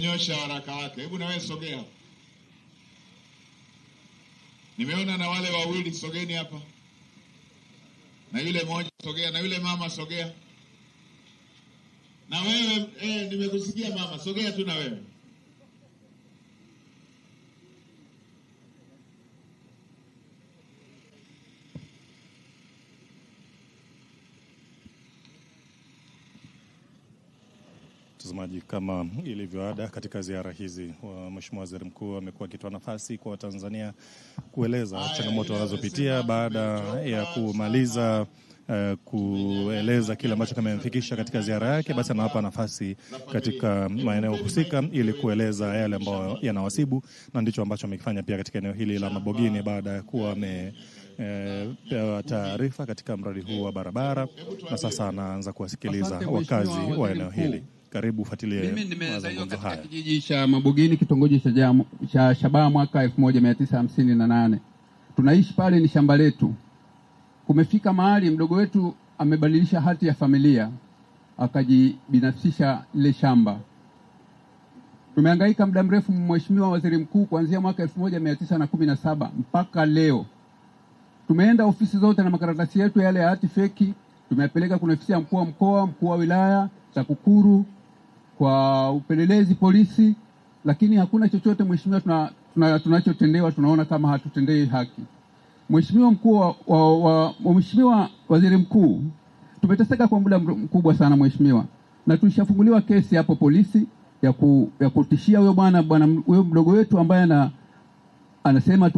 Nyosha waraka wake. Hebu na wewe sogea. Nimeona na wale wawili, sogeni hapa. Na yule mmoja sogea, na yule mama sogea. Na wewe nimekusikia mama, sogea tu na wewe. Mtazamaji, kama ilivyoada katika ziara hizi, Mheshimiwa Waziri Mkuu amekuwa akitoa nafasi kwa Watanzania kueleza changamoto wanazopitia baada ya kumaliza kueleza kile ambacho kimemfikisha katika ziara yake. Basi anawapa nafasi katika maeneo husika ili kueleza yale ambayo yanawasibu, na ndicho ambacho amekifanya pia katika eneo hili la Mabogini baada ya kuwa pewa taarifa katika mradi huu wa barabara, na sasa anaanza kuwasikiliza wakazi wa eneo hili. Karibu fuatilie. Mimi nimezaliwa katika kijiji cha Mabogini, kitongoji cha Shabaha mwaka 1958. Tunaishi pale, ni shamba letu. Kumefika mahali mdogo wetu amebadilisha hati ya familia, akajibinafsisha ile shamba. Tumehangaika muda mrefu, Mheshimiwa Waziri Mkuu, kuanzia mwaka 1917 mpaka leo. Tumeenda ofisi zote na makaratasi yetu yale ya hati feki, tumepeleka kuna ofisi ya mkuu wa mkoa, mkuu wa wilaya, TAKUKURU, kwa upelelezi polisi, lakini hakuna chochote mheshimiwa tunachotendewa. Tunaona kama hatutendei haki. Mheshimiwa mkuu Mheshimiwa Waziri Mkuu, tumeteseka kwa muda mkubwa sana mheshimiwa, na tulishafunguliwa kesi hapo polisi ya kutishia huyo mdogo wetu ambaye anasema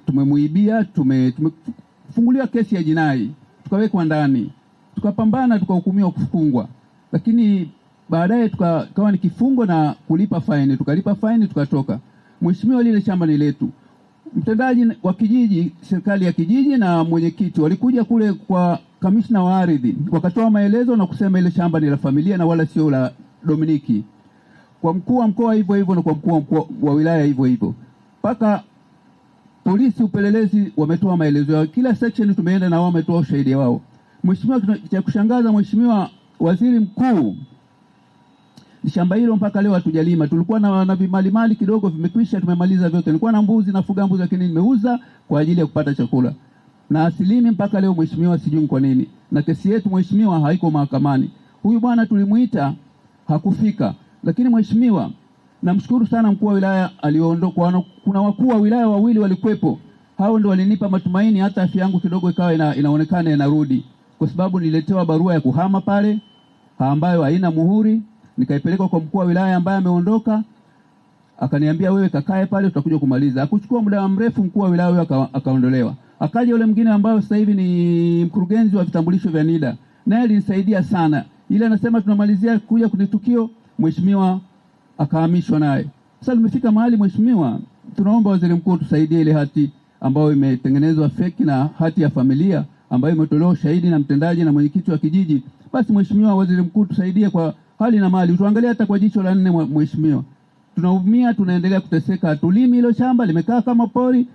tumemuibia. Tumefunguliwa kesi ya jinai, tukawekwa ndani, tukapambana, tukahukumiwa kufungwa, lakini baadaye tukawa ni kifungo na kulipa faini. Tukalipa faini tukatoka. Mheshimiwa, lile shamba ni letu. Mtendaji wa kijiji, serikali ya kijiji na mwenyekiti walikuja kule kwa kamishna wa ardhi, wakatoa maelezo na kusema ile shamba ni la familia na wala sio la Dominiki. Kwa mkuu wa mkoa hivyo hivyo, na kwa mkuu wa wilaya hivyo hivyo. Paka polisi upelelezi wametoa maelezo yao. Kila section tumeenda na wao wametoa ushahidi wao. Mheshimiwa, cha kushangaza Mheshimiwa Waziri Mkuu, shamba hilo mpaka leo hatujalima. Tulikuwa na vimali kidogo vimekwisha, tumemaliza vyote. Nilikuwa na mbuzi, nafuga mbuzi, lakini nimeuza kwa ajili ya kupata chakula. Na asilimi mpaka leo mheshimiwa, sijui kwa nini. Na kesi yetu mheshimiwa haiko mahakamani. Huyu bwana tulimuita hakufika. Lakini mheshimiwa, namshukuru sana mkuu wa wilaya aliondoka. Kuna wakuu wa wilaya wawili walikuwepo. Hao ndio walinipa matumaini, hata afya yangu kidogo ikawa inaonekana inarudi. Kwa sababu niletewa barua ya kuhama pale ambayo haina muhuri. Nikaipeleka kwa mkuu wa wilaya ambaye ameondoka, akaniambia wewe kakae pale, tutakuja kumaliza. Hakuchukua muda mrefu mkuu wa wilaya huyo akaondolewa. Akaja yule mwingine ambaye sasa hivi ni mkurugenzi wa vitambulisho vya NIDA, naye alinisaidia sana. Ile anasema tunamalizia kuja kwenye tukio, mheshimiwa akahamishwa naye. Sasa nimefika mahali mheshimiwa, tunaomba Waziri Mkuu tusaidie ile hati ambayo imetengenezwa feki na hati ya familia ambayo imetolewa shahidi na mtendaji na mwenyekiti wa kijiji. Basi mheshimiwa Waziri Mkuu tusaidie kwa hali na mali. Tuangalie hata kwa jicho la 4 mheshimiwa. Tunaumia, tunaendelea kuteseka. Tulimi hilo shamba limekaa kama pori.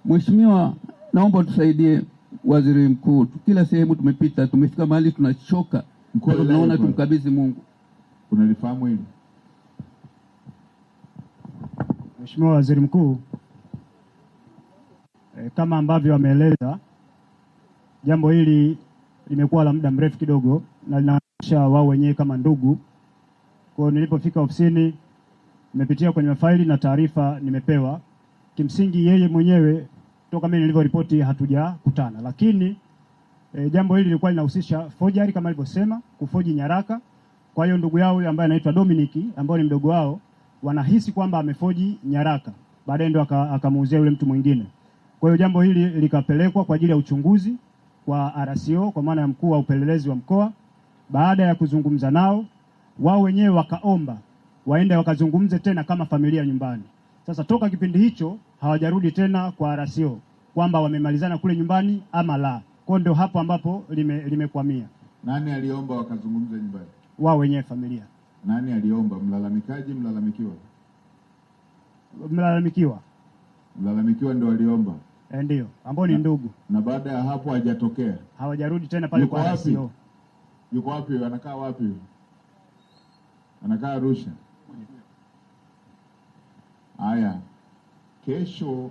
Mheshimiwa, naomba tusaidie Waziri Mkuu. Kila sehemu tumepita, tumefika mahali tunachoka. Tunaona tumkabidhi Mungu. Unalifahamu hili? Mheshimiwa Waziri Mkuu, kama ambavyo ameeleza, jambo hili limekuwa la muda mrefu kidogo na linaonyesha wao wenyewe kama ndugu. Kwa nilipofika ofisini, nimepitia kwenye mafaili na taarifa nimepewa. Kimsingi yeye mwenyewe toka mimi nilivyoripoti hatujakutana, lakini jambo hili lilikuwa linahusisha forgery kama alivyosema, kufoji nyaraka. Kwa hiyo ndugu yao ambaye anaitwa Dominiki, ambaye ni mdogo wao, wanahisi kwamba amefoji nyaraka, baadaye ndio akamuuzia yule mtu mwingine. Kwa hiyo jambo hili likapelekwa kwa ajili ya uchunguzi kwa RCO, kwa maana ya mkuu wa upelelezi wa mkoa. Baada ya kuzungumza nao, wao wenyewe wakaomba waende wakazungumze tena kama familia nyumbani. Sasa toka kipindi hicho hawajarudi tena kwa RCO kwamba wamemalizana kule nyumbani ama la. Kwa ndio hapo ambapo limekwamia. Nani aliomba wakazungumze nyumbani? Wao wenyewe familia. Nani aliomba? Mlalamikaji, mlalamikiwa? Mlalamikiwa. Mlalamikiwa ndio aliomba? Ndio, ambao ni ndugu. Na baada ya hapo hajatokea? Hawajarudi tena pale kwa RCO. Yuko wapi? Anakaa wapi? Anakaa Arusha. Haya, kesho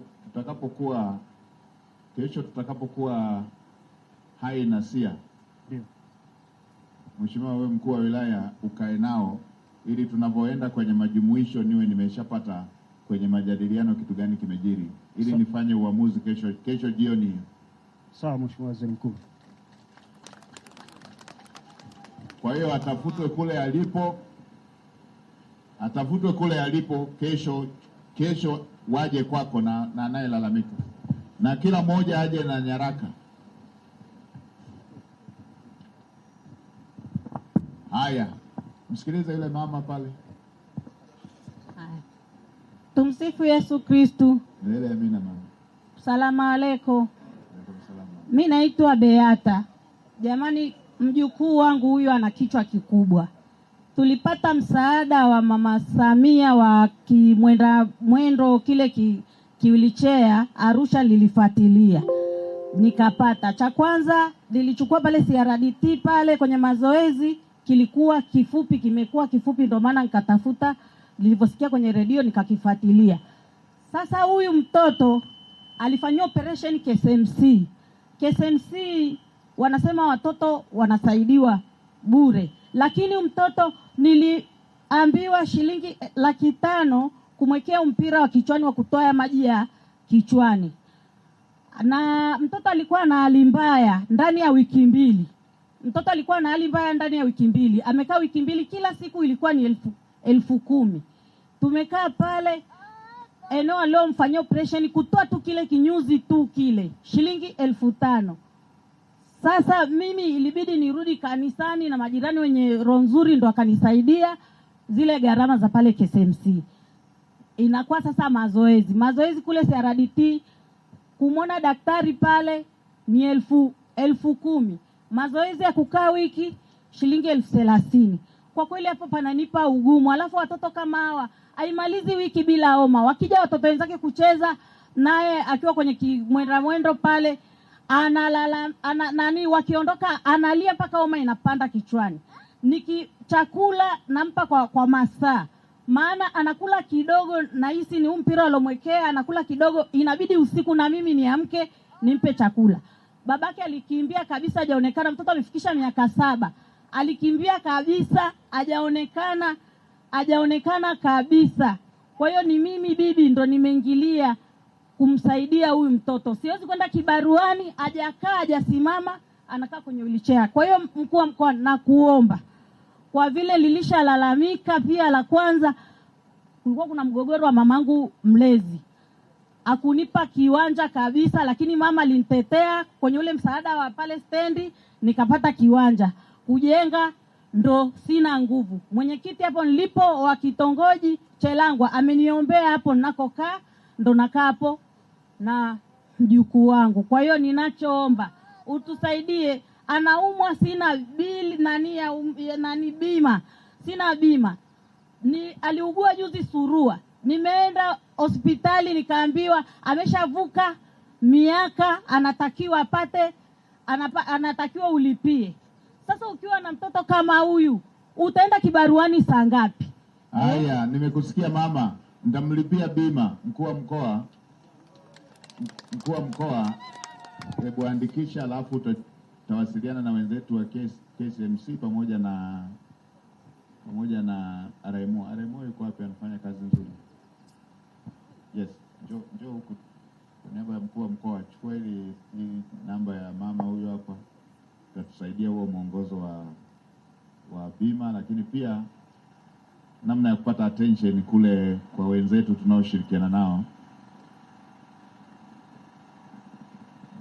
tutakapokuwa Hai na Sia, Mheshimiwa wewe mkuu wa wilaya ukae nao ili tunapoenda kwenye majumuisho niwe nimeshapata kwenye majadiliano kitu gani kimejiri ili nifanye uamuzi kesho jioni. Sawa Mheshimiwa Waziri Mkuu. Kwa hiyo atafutwe kule alipo kesho waje kwako na anayelalamika, na kila mmoja aje na nyaraka. Haya, msikilize yule mama pale. Tumsifu Yesu Kristu. Amina mama. Salamu alaykum. Mimi naitwa Beata. Jamani, mjukuu wangu huyu ana kichwa kikubwa. Tulipata msaada wa Mama Samia wa mwendo kile kiwilichea Arusha, lilifuatilia. Nikapata. Cha kwanza nilichukua pale CRDT pale kwenye mazoezi, kilikuwa kifupi, kimekuwa kifupi, ndio maana nikatafuta, nilivyosikia kwenye redio nikakifuatilia. Sasa huyu mtoto alifanywa operation KSMC. KSMC wanasema watoto wanasaidiwa bure, lakini mtoto niliambiwa shilingi 500,000 kumwekea mpira wa kichwani wa kutoa maji ya kichwani. Na mtoto alikuwa na hali mbaya ndani ya wiki mbili. Amekaa wiki mbili, kila siku ilikuwa ni 10,000. Tumekaa pale eneo aliyomfanyia operation, kutoa tu kile kinyuzi tu kile, shilingi 5,000. Sasa mimi ilibidi nirudi kanisani na majirani wenye roho nzuri ndo akanisaidia zile gharama za pale KSMC. Inakuwa sasa mazoezi kule CRDT, kumwona daktari pale ni 10,000. Mazoezi ya kukaa wiki shilingi 30,000. Kwa kweli hapo pananipa ugumu. Alafu watoto kama hawa haimalizi wiki bila homa. Wakija watoto wenzake kucheza naye akiwa kwenye mwendo pale analala, wakiondoka analia mpaka homa inapanda kichwani. Chakula nampa kwa masaa. Maana anakula kidogo, na hisi ni mpira alomwekea, anakula kidogo, inabidi usiku na mimi niamke nimpe chakula. Babake alikimbia kabisa, hajaonekana. Mtoto amefikisha miaka 7. Alikimbia kabisa, hajaonekana kabisa. Kwa hiyo ni mimi bibi ndo nimeingilia kumsaidia huyu mtoto. Siwezi kwenda kibaruani, hajasimama, anakaa kwenye wheelchair. Kwa hiyo mkuu wa mkoa, nakuomba, kwa vile lilishalalamika pia la kwanza, kulikuwa kuna mgogoro wa mamangu mlezi. Hakunipa kiwanja kabisa, lakini mama alinitetea kwenye ule msaada wa pale stendi, nikapata kiwanja. Kujenga ndo sina nguvu. Mwenyekiti hapo nilipo wa kitongoji Chelangwa ameniombea hapo ninakokaa, ndo nakaa hapo na mjukuu wangu. Kwa hiyo ninachoomba utusaidie, anaumwa, sina bima. Sina bima. Aliugua juzi surua. Nimeenda hospitali nikaambiwa ameshavuka miaka, anatakiwa ulipie. Sasa ukiwa na mtoto kama huyu, utaenda kibaruani saa ngapi? Haya, nimekusikia mama, nitamlipia bima. Mkuu wa mkoa, hebu andikisha, alafu tutawasiliana na wenzetu wa KSMC pamoja na RMO. RMO yuko wapi? Anafanya kazi nzuri. Yes, njoo huku. Kwa niaba ya mkuu wa mkoa, chukua hii namba ya mama huyo hapa. Tutatusaidia huo mwongozo wa bima, lakini pia namna ya kupata attention kule kwa wenzetu tunaoshirikiana nao.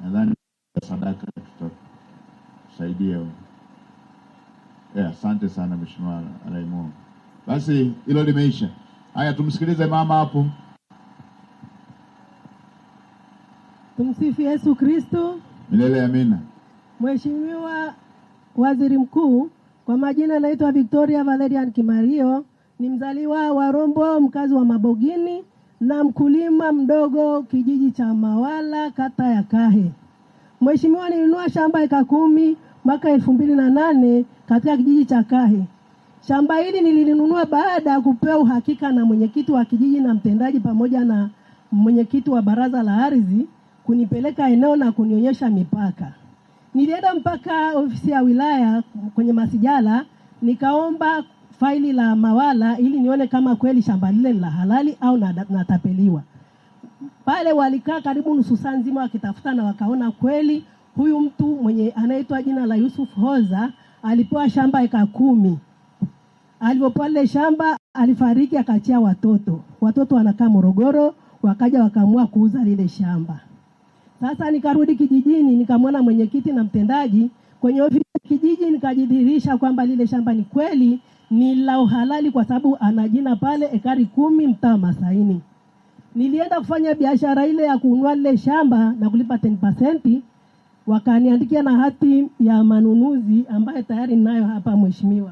Nadhani sadaka tutasaidia. Asante sana Mheshimiwa Raimo. Basi hilo limeisha. Haya, tumsikilize mama hapo. Tumsifu Yesu Kristo. Milele amina. Mheshimiwa Waziri Mkuu, kwa majina naitwa Victoria Valerian Kimario, ni mzaliwa wa Rombo, mkazi wa Mabogini na mkulima mdogo kijiji cha Mawala, kata ya Kahe. Mheshimiwa, nilinunua shamba eka 10 mwaka 2008 katika kijiji cha Kahe. Shamba hili nililinunua baada ya kupewa uhakika na mwenyekiti wa kijiji na mtendaji pamoja na mwenyekiti wa baraza la ardhi kunipeleka eneo na kunionyesha mipaka. Nilienda mpaka ofisi ya wilaya kwenye masijala, nikaomba faili la mawala ili nione kama kweli shamba lile ni la halali au natapeliwa. Pale walikaa karibu nusu saa nzima wakitafuta na wakaona kweli huyu mtu mwenye anaitwa jina la Yusuf Hoza alipewa shamba eka 10. Alipopewa ile shamba alifariki akachia watoto. Watoto wanakaa Morogoro, wakaja wakaamua kuuza lile shamba. Sasa nikarudi kijijini, nikamwona mwenyekiti na mtendaji kwenye ofisi ya kijiji, nikajidhihirisha kwamba lile shamba ni kweli ni la uhalali kwa sababu ana jina pale ekari 10 mtaa Masaini. Nilienda kufanya biashara ile ya kununua lile shamba na kulipa 10%, wakaniandikia na hati ya manunuzi ambayo tayari ninayo hapa mheshimiwa.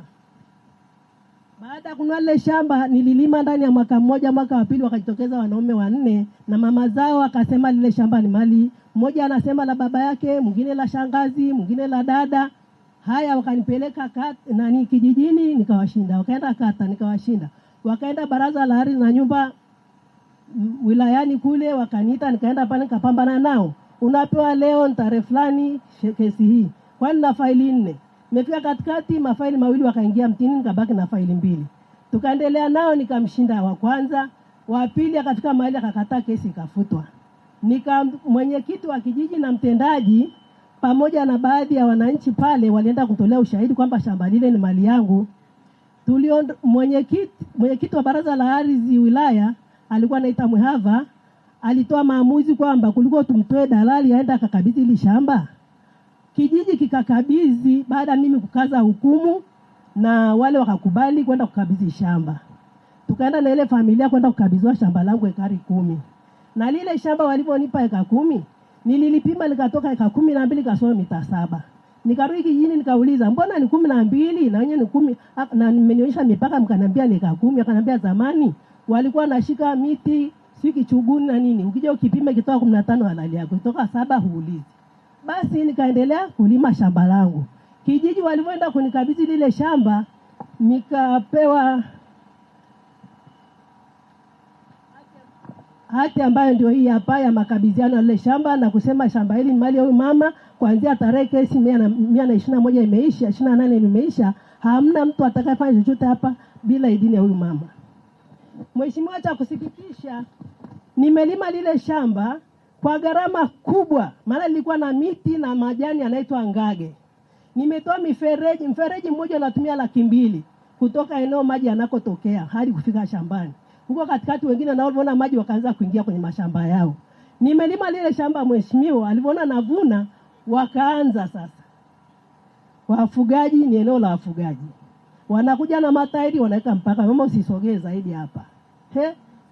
Baada ya kununua lile shamba nililima ndani ya mwaka mmoja, mwaka wa pili wakajitokeza wanaume 4 na mama zao wakasema lile shamba ni mali. Mmoja anasema la baba yake, mwingine la shangazi, mwingine la dada. Haya wakanipeleka kijijini nikawashinda. Wakaenda kata nikawashinda. Wakaenda baraza la ardhi na nyumba wilayani kule wakaniita, nikaenda pale nikapambana nao. Unapewa leo tarehe fulani kesi hii. Kwani na faili 4. Nimefika katikati mafaili 2 wakaingia mtini, nikabaki na faili 2. Tukaendelea nao nikamshinda wa kwanza, wa pili akafika mahali akakataa kesi ikafutwa. Mwenyekiti wa kijiji na mtendaji pamoja na baadhi ya wananchi pale walienda kutolea ushahidi kwamba shamba lile ni mali yangu. Mwenyekiti wa baraza la ardhi wilaya alikuwa anaitwa Muhava, alitoa maamuzi kwamba kuliko tumtoe dalali aenda akakabidhi ile shamba. Kijiji kikakabidhi baada mimi kukaza hukumu na wale wakakubali kwenda kukabidhi shamba. Tukaenda na ile familia kwenda kukabidhiwa shamba langu ekari 10. Na lile shamba waliponipa eka 10, nililipima likatoka eka 12 kasoro mita 7. Nikarudi kijijini nikauliza, mbona ni 12 na wenyewe ni 10 na nimenionyesha mipaka mkaniambia ni eka 10. Akaniambia zamani walikuwa nashika miti siki chuguni na nini. Ukija ukipima kitoka 15 halali yako, kutoka 7 huulizi. Basi nikaendelea kulima shamba langu. Kijiji walipoenda kunikabidhi lile shamba nikapewa hati ambayo ndio hii hapa ya makabidhiano lile shamba na kusema shamba hili ni mali ya huyu mama kuanzia tarehe kesi 121 imeisha, 28 imeisha, hamna mtu atakayefanya chochote hapa bila idhini ya huyu mama. Mheshimiwa, cha kusikitisha nimelima lile shamba kwa gharama kubwa, maana lilikuwa na miti na majani yanaitwa ngage. Nimetoa mfereji mmoja natumia 200,000 kutoka eneo maji yanakotokea hadi kufika shambani. Huko katikati wengine nao waliona maji wakaanza kuingia kwenye mashamba yao. Nimelima lile shamba mheshimiwa, alipoona navuna wakaanza sasa. Wafugaji ni eneo la wafugaji. Wanakuja na matairi wanaweka mpaka, mama usisogee zaidi hapa.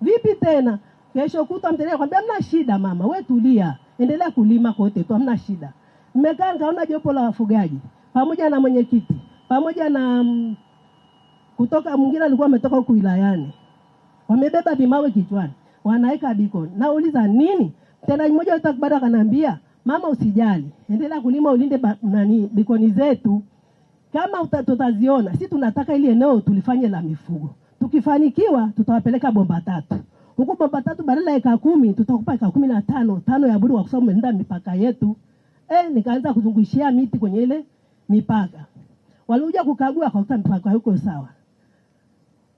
Vipi tena? Kesho kutwa mtendaji akwambia hamna shida mama, wewe tulia. Endelea kulima kote tu hamna shida. Nimekaa nikaona jopo la wafugaji pamoja na mwenyekiti, pamoja na kutoka mwingine alikuwa ametoka huko wilayani. Wamebeba bimawe kichwani, wanaeka beacon. Nauliza nini? Mtendaji mmoja atakubada akaniambia, "Mama usijali, endelea kulima ulinde beacon zetu. Kama tutaziona, sisi tunataka ile eneo tulifanye la mifugo. Tukifanikiwa tutawapeleka bomba 3. Huko bomba 3 badala ya eka 10 tutakupa eka 15, 5 ya bure wa kusoma mlinda mipaka yetu." Nikaanza kuzungushia miti kwenye ile mipaka. Walikuja kukagua wakakuta mipaka yuko sawa.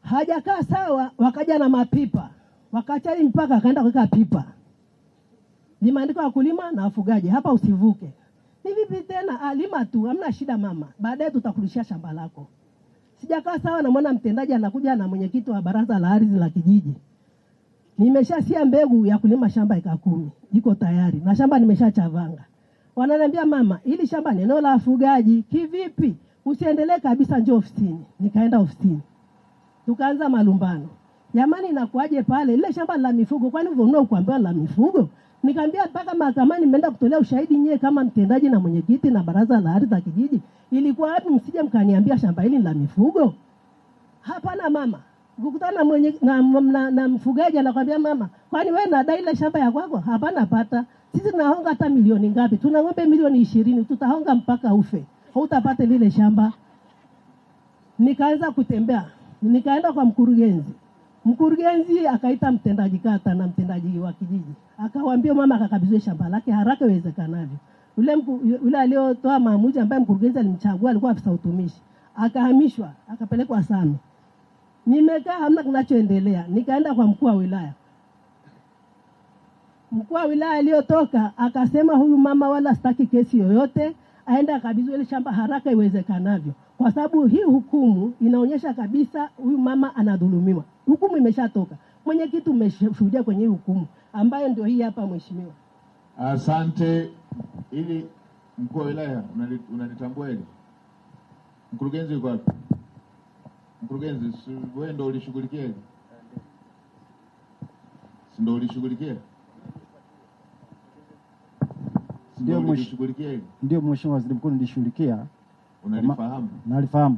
Hajakaa sawa, wakaja na mapipa. Wakachali mpaka akaenda kuweka pipa. Limeandikwa wakulima na wafugaji, hapa usivuke. Ni vipi tena? Lima tu, hamna shida mama. Baadaye tutakurudishia shamba lako. Sijakaa sawa na mwana mtendaji anakuja na mwenyekiti wa baraza la ardhi la kijiji. Nimeshasia mbegu ya kulima shamba eka 10. Iko tayari. Na shamba nimeshachavanga. Wananiambia mama, hili shamba ni eneo la wafugaji. Kivipi? Usiendelee kabisa, njoo ofisini. Nikaenda ofisini. Tukaanza malumbano. Jamani inakuaje pale? Ile shamba la mifugo, kwani unao kuambiwa la mifugo? Nikamwambia mpaka mahakamani nimeenda kutolea ushahidi nyewe kama mtendaji na mwenyekiti na baraza la ardhi la kijiji. Ilikuwa wapi msije mkaniambia shamba hili la mifugo? Hapana mama. Ukikutana na mfugaji anakuambia mama, kwani wewe unadai ile shamba ya kwako? Hapana pata. Sisi tunahonga hata milioni ngapi? Tuna ng'ombe milioni 20, tutahonga mpaka ufe. Hutapata lile shamba. Nikaanza kutembea, nikaenda kwa mkurugenzi. Mkurugenzi akaita mtendaji kata na mtendaji wa kijiji, akawaambia mama akakabidhiwe shamba lake haraka iwezekanavyo. Yule aliyotoa maamuzi ambaye mkurugenzi alimchagua alikuwa afisa utumishi, akahamishwa akapelekwa Same. Nimekaa hamna kinachoendelea, nikaenda kwa mkuu wa wilaya. Mkuu wa wilaya aliyotoka akasema huyu mama wala sitaki kesi yoyote, aende akabidhiwe ile shamba haraka iwezekanavyo, kwa sababu hii hukumu inaonyesha kabisa huyu mama anadhulumiwa. Hukumu imeshatoka, mwenyekiti umeshuhudia kwenye hii hukumu ambayo ndio hii hapa mheshimiwa. Asante. Ili mkuu wa wilaya unalitambua hili? Mkurugenzi yuko wapi? Mkurugenzi, wewe ndio ulishughulikia hili? Ndio ulishughulikia? Ndio Mheshimiwa Waziri Mkuu, nilishughulikia. Unalifahamu? Nalifahamu.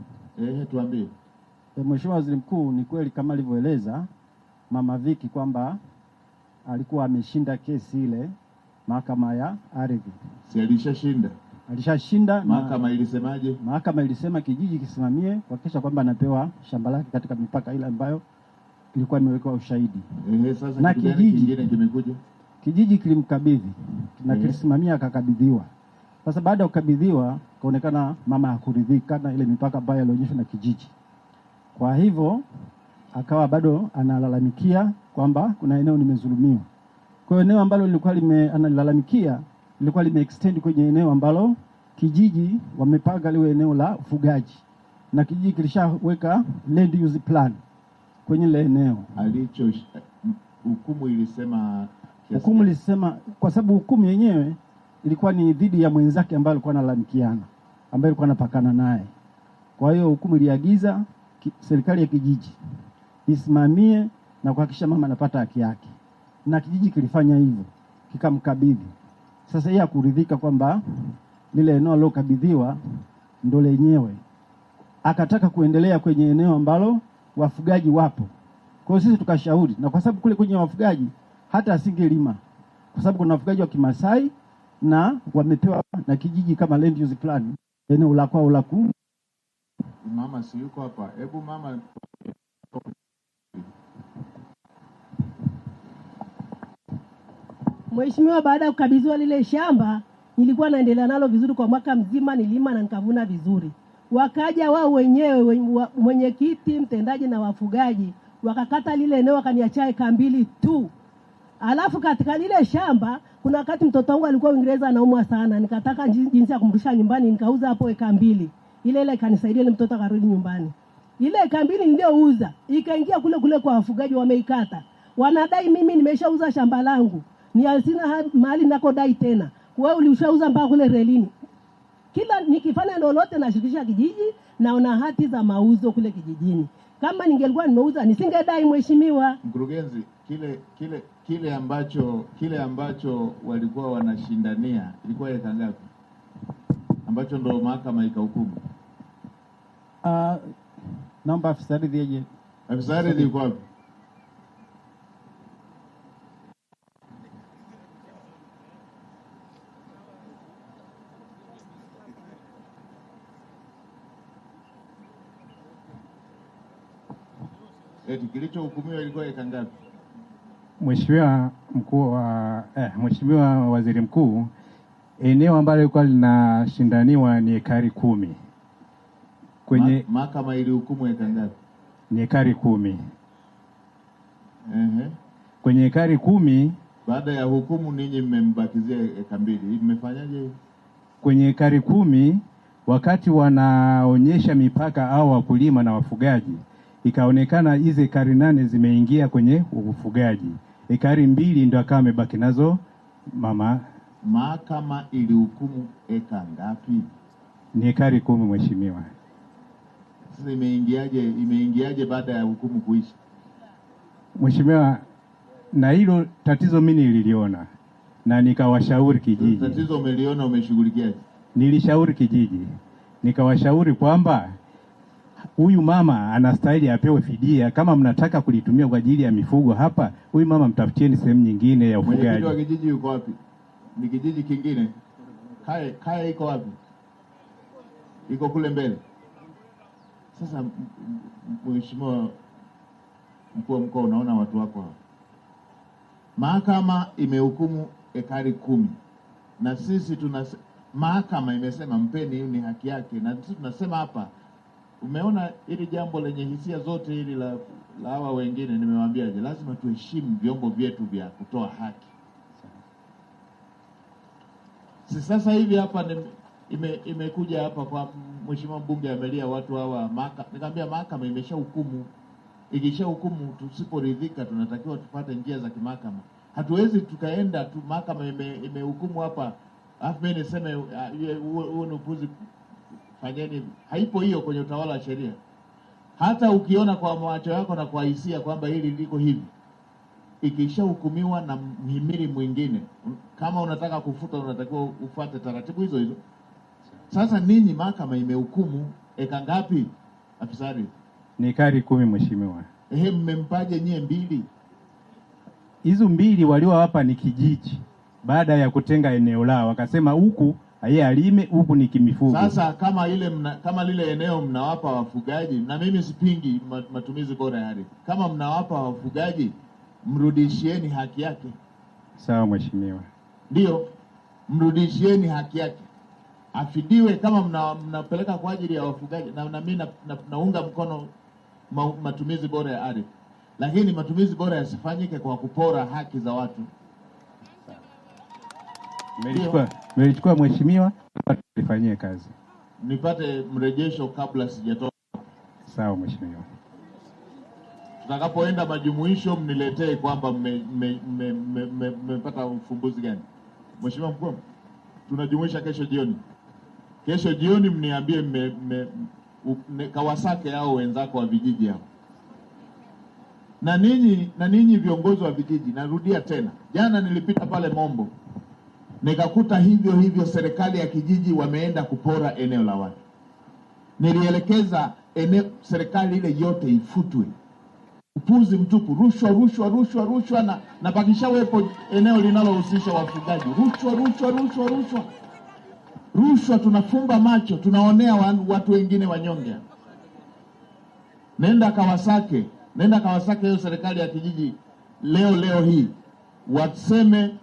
Tuambie. Mheshimiwa Waziri Mkuu, ni kweli kama alivyoeleza Mama Viki kwamba alikuwa ameshinda kesi ile mahakama ya ardhi. Si alishashinda? Alishashinda. Mahakama ilisemaje? Mahakama ilisema kijiji kisimamie kuhakikisha kwamba anapewa shamba lake katika mipaka ile ambayo ilikuwa imewekwa ushahidi. Sasa na kijiji kingine kimekuja. Kijiji kilimkabidhi na kilisimamia akakabidhiwa. Sasa baada ya kukabidhiwa kaonekana mama hakuridhika na ile mipaka ambayo alionyeshwa na kijiji. Kwa hivyo akawa bado analalamikia kwamba kuna eneo nimezulumiwa. Kwa eneo ambalo lilikuwa analalamikia lilikuwa limeextend kwenye eneo ambalo kijiji wamepanga liwe eneo la ufugaji. Na kijiji kilishaweka land use plan kwenye ile eneo. Hukumu ilisema hukumu ilisema kwa sababu hukumu yenyewe ilikuwa ni dhidi ya mwenzake ambaye alikuwa analalamikiana, ambaye alikuwa anapakana naye. Kwa hiyo hukumu iliagiza serikali ya kijiji isimamie na kuhakikisha mama anapata haki yake. Na kijiji kilifanya hivyo, kikamkabidhi. Sasa yeye hakuridhika kwamba lile eneo alilokabidhiwa ndo lenyewe. Akataka kuendelea kwenye eneo ambalo wafugaji wapo. Kwa hiyo sisi tukashauri, na kwa sababu kule kwenye wafugaji hata asingelima, kwa sababu kuna wafugaji wa Kimasai na wamepewa na kijiji kama land use plan eneo la kwao la ku. Mama si yuko hapa? Hebu mama. Mheshimiwa, baada ya kukabidhiwa lile shamba nilikuwa naendelea nalo vizuri kwa mwaka mzima, nilima na nikavuna vizuri. Wakaja wao wenyewe mwenyekiti, mtendaji na wafugaji wakakata lile eneo wakaniachia eka 2 tu. Alafu katika lile shamba kuna wakati mtoto wangu alikuwa Uingereza anaumwa sana, nikataka jinsi ya kumrudisha nyumbani, nikauza hapo eka 2. Ile ikanisaidia ile mtoto akarudi nyumbani. Ile eka 2 niliyouza ikaingia kule kwa wafugaji, wameikata. Wanadai mimi nimeshauza shamba langu, ni sina mahali nakodai tena. Wewe ulishauza mpaka kule relini. Kila nikifanya lolote nashirikisha kijiji, naona hati za mauzo kule kijijini. Kama ningelikuwa nimeuza nisingedai mheshimiwa. Mkurugenzi, kile ambacho walikuwa wanashindania ilikuwa eka ngapi? Ambacho ndo mahakama ikahukumu. Naomba afisa ardhi aje. Afisa ardhi yuko wapi? Kilichohukumiwa ilikuwa eka ngapi? Mheshimiwa Waziri Mkuu, eneo ambalo lilikuwa linashindaniwa ni ekari 10. Kwenye mahakama ilihukumu eka ngapi? Ni ekari 10. Kwenye ekari 10 baada ya hukumu ninyi mmembakizia eka 2. Mmefanyaje? Kwenye ekari 10 wakati wanaonyesha mipaka au wakulima na wafugaji, ikaonekana hizo ekari 8 zimeingia kwenye ufugaji. Ekari 2 ndio akawa amebaki nazo mama. Mahakama ilihukumu eka ngapi? Ni ekari 10 mheshimiwa. Sasa imeingiaje baada ya hukumu kuisha? Mheshimiwa, na hilo tatizo mimi nililiona na nikawashauri kijiji. Tatizo umeliona, umeshughulikiaje? Nilishauri kijiji, nikawashauri kwamba huyu mama anastahili apewe fidia. Kama mnataka kulitumia kwa ajili ya mifugo hapa, huyu mama mtafutieni sehemu nyingine ya ufugaji. Mwenyekiti wa kijiji yuko wapi? Ni kijiji kingine? Kaya iko wapi? Iko kule mbele. Sasa Mheshimiwa mkuu wa mkoa, unaona watu wako hapa. Mahakama imehukumu ekari 10 na sisi mahakama imesema mpeni, hiyo ni haki yake, na sisi tunasema hapa. Umeona hili jambo lenye hisia zote hili la hawa wengine, nimewaambiaje, lazima tuheshimu vyombo vyetu vya kutoa haki. Si sasa hivi hapa imekuja hapa kwa Mheshimiwa mbunge amelia watu hawa nikamwambia mahakama imeshahukumu. Ikishahukumu, tusiporidhika tunatakiwa tupate njia za kimahakama. Hatuwezi tukaenda tu mahakama imehukumu hapa alafu mimi niseme huo ni upuzi, fanyeni. Haipo hiyo kwenye utawala wa sheria. Hata ukiona kwa macho yako na kwa hisia kwamba hili liko hivi, ikishahukumiwa na mhimili mwingine, kama unataka kufuta unatakiwa ufuate taratibu hizo hizo. Sasa ninyi mahakama imehukumu eka ngapi afisari? Ni ekari 10 mheshimiwa. Mmempaje nyie 2? Hizo 2 waliowapa ni kijiji, baada ya kutenga eneo lao wakasema huku yeye alime, huku ni kimifugo. Sasa kama lile eneo mnawapa wafugaji, na mimi sipingi matumizi bora ya ardhi, kama mnawapa wafugaji mrudishieni haki yake. Sawa mheshimiwa. Ndio, mrudishieni haki yake, afidiwe kama mnapeleka kwa ajili ya wafugaji, na mimi naunga mkono matumizi bora ya ardhi, lakini matumizi bora yasifanyike kwa kupora haki za watu. Melichukua mheshimiwa, tulifanyie kazi. Nipate mrejesho kabla sijatoka. Sawa mheshimiwa. Tutakapoenda majumuisho mniletee kwamba mmepata ufumbuzi gani. Mheshimiwa mkuu, tunajumuisha kesho jioni. Kesho jioni mniambie Kawasake hao wenzako wa vijiji hao. Na ninyi viongozi wa vijiji, narudia tena. Jana nilipita pale Mombo, nikakuta hivyo serikali ya kijiji wameenda kupora eneo la watu. Nilielekeza serikali ile yote ifutwe. Upuzi mtupu, rushwa na pakishawepo eneo linalohusisha wafugaji. Rushwa, tunafumba macho, tunaonea watu wengine wanyonge. Nenda Kawasake hiyo serikali ya kijiji leo hii waseme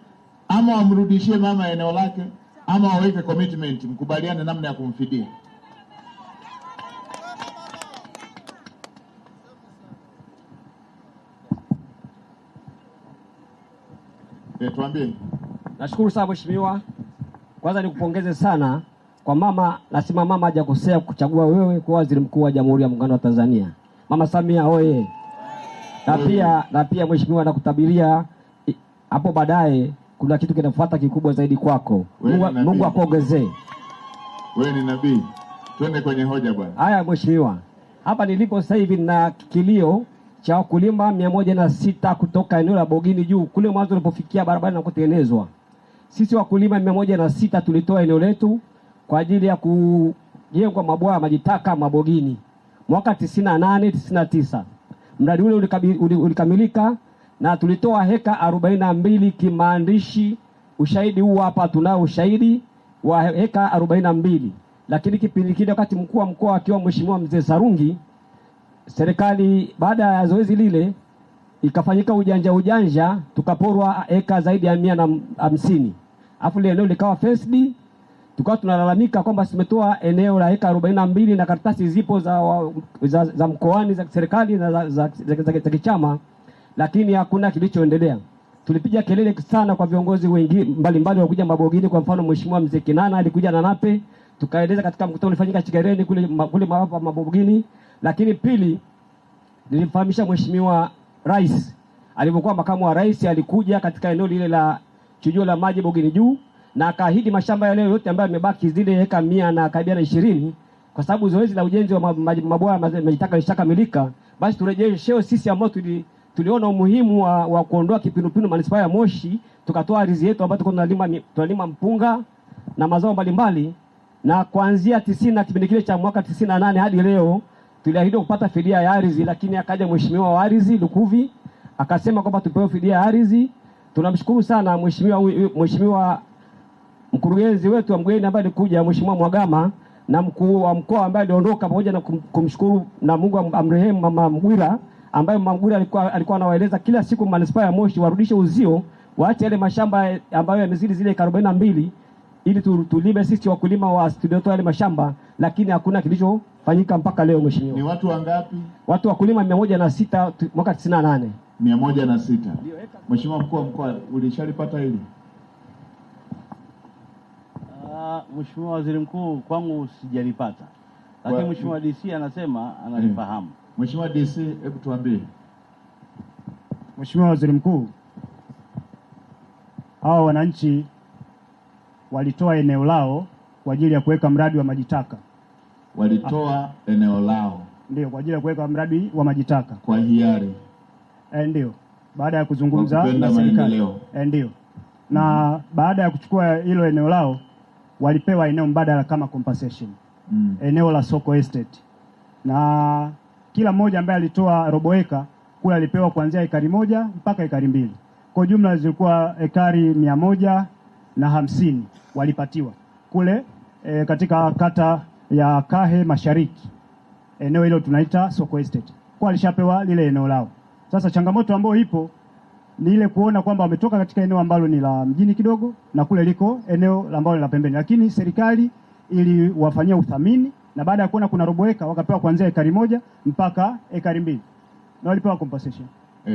ama wamrudishie mama eneo lake ama waweke commitment, mkubaliane namna ya kumfidia. Tuambie. Nashukuru sana mheshimiwa. Kwanza nikupongeze sana kwa mama, nasema mama hajakosea kuchagua wewe kuwa waziri mkuu wa Jamhuri ya Muungano wa Tanzania. Mama Samia oye. Na pia mheshimiwa, nakutabiria hapo baadaye kuna kitu kinafuata kikubwa zaidi kwako. Mungu akuongezee. Wewe ni nabii. Twende kwenye hoja bwana. Haya mheshimiwa. Hapa nilipo sasa hivi na kilio cha wakulima 106 kutoka eneo la Bogini juu kule mwanzo ulipofikia barabara na kutengenezwa. Sisi wakulima 106 tulitoa eneo letu kwa ajili ya kujengwa mabwawa maji taka Mabogini mwaka 98-99. Mradi ule ulikamilika na tulitoa heka 42 kimaandishi. Ushahidi huu hapa, tunao ushahidi wa heka 42. Lakini kipindi kile wakati mkuu wa mkoa akiwa mheshimiwa Mzee Sarungi, serikali baada ya zoezi lile ikafanyika ujanja tukaporwa eka zaidi ya 150. Afu ile eneo likawa first, tukawa tunalalamika kwamba tumetoa eneo la eka 42 na karatasi zipo za mkoani za serikali na za kichama, lakini hakuna kilichoendelea. Tulipiga kelele sana kwa viongozi wengi mbalimbali wakuja Mabogini. Kwa mfano mheshimiwa Mzee Kinana alikuja na Nape, tukaeleza katika mkutano ulifanyika Chigereni kule Mabogini. Lakini pili, nilimfahamisha mheshimiwa Rais alipokuwa makamu wa rais, alikuja katika eneo lile la chujio la maji Bogini juu na akaahidi mashamba yale yote ambayo yamebaki zile heka 120, kwa sababu zoezi la ujenzi wa mabwawa maji taka lishakamilika, basi turejeshe sisi ambao tuliona umuhimu wa kuondoa kipindupindu manispaa ya Moshi, tukatoa ardhi yetu ambayo tunalima mpunga na mazao mbalimbali. Na kuanzia 90 kipindi kile cha mwaka 98 hadi leo tuliahidi kupata fidia ya ardhi, lakini akaja mheshimiwa wa ardhi Lukuvi akasema kwamba tupewe fidia ya ardhi. Tunamshukuru sana mheshimiwa mkurugenzi wetu wa mgeni ambaye alikuja, mheshimiwa Mwagama, na mkuu wa mkoa ambaye aliondoka, pamoja na kumshukuru na Mungu amrehemu Mama Mgwira, ambaye Mama Mgwira alikuwa anawaeleza kila siku manispaa ya Moshi warudishe uzio, waache yale mashamba ambayo yamezidi zile 42 ili tulime sisi wakulima wa studio yale mashamba, lakini hakuna kilichofanyika mpaka leo. Mheshimiwa, ni watu wangapi? Watu wakulima 106 mwaka 98. 106. Mheshimiwa mkuu wa mkoa, ulishalipata hili? Mheshimiwa Waziri Mkuu, kwangu sijalipata, lakini Mheshimiwa DC anasema analifahamu. Mheshimiwa DC, hebu tuambie. Mheshimiwa Waziri Mkuu, hao wananchi walitoa eneo lao kwa ajili ya kuweka mradi wa maji taka. Walitoa eneo lao? Ndio, kwa ajili ya kuweka mradi wa maji taka kwa hiari. Ndio, baada ya kuzungumza na serikali. Ndio. Na baada ya kuchukua hilo eneo lao walipewa eneo mbadala kama compensation. Eneo la Soko Estate. Na kila mmoja ambaye alitoa robo eka kule alipewa kuanzia ekari 1 mpaka ekari 2. Kwa jumla zilikuwa ekari 150 walipatiwa kule katika kata ya Kahe Mashariki. Eneo hilo tunaita Soko Estate. Kwa alishapewa lile eneo lao. Sasa changamoto ambayo ipo ni ile kuona kwamba wametoka katika eneo ambalo ni la mjini kidogo na kule liko eneo ambalo ni la pembeni, lakini serikali iliwafanyia uthamini na baada ya kuona kuna robo eka wakapewa kuanzia ekari 1 mpaka ekari 2. Na walipewa compensation.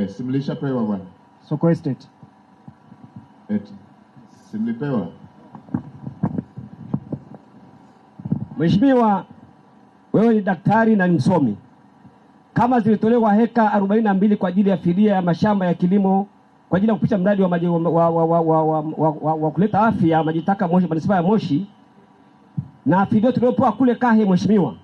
Simlishapewa bwana. Soko Estate. Simlipewa. Mheshimiwa, wewe ni daktari na ni msomi. Kama zilitolewa heka 42 kwa ajili ya fidia ya mashamba ya kilimo kwa ajili ya kupisha mradi wa maji wa kuleta afya maji taka Moshi, manispaa ya Moshi, na fidia tuliopewa kule Kahe, Mheshimiwa,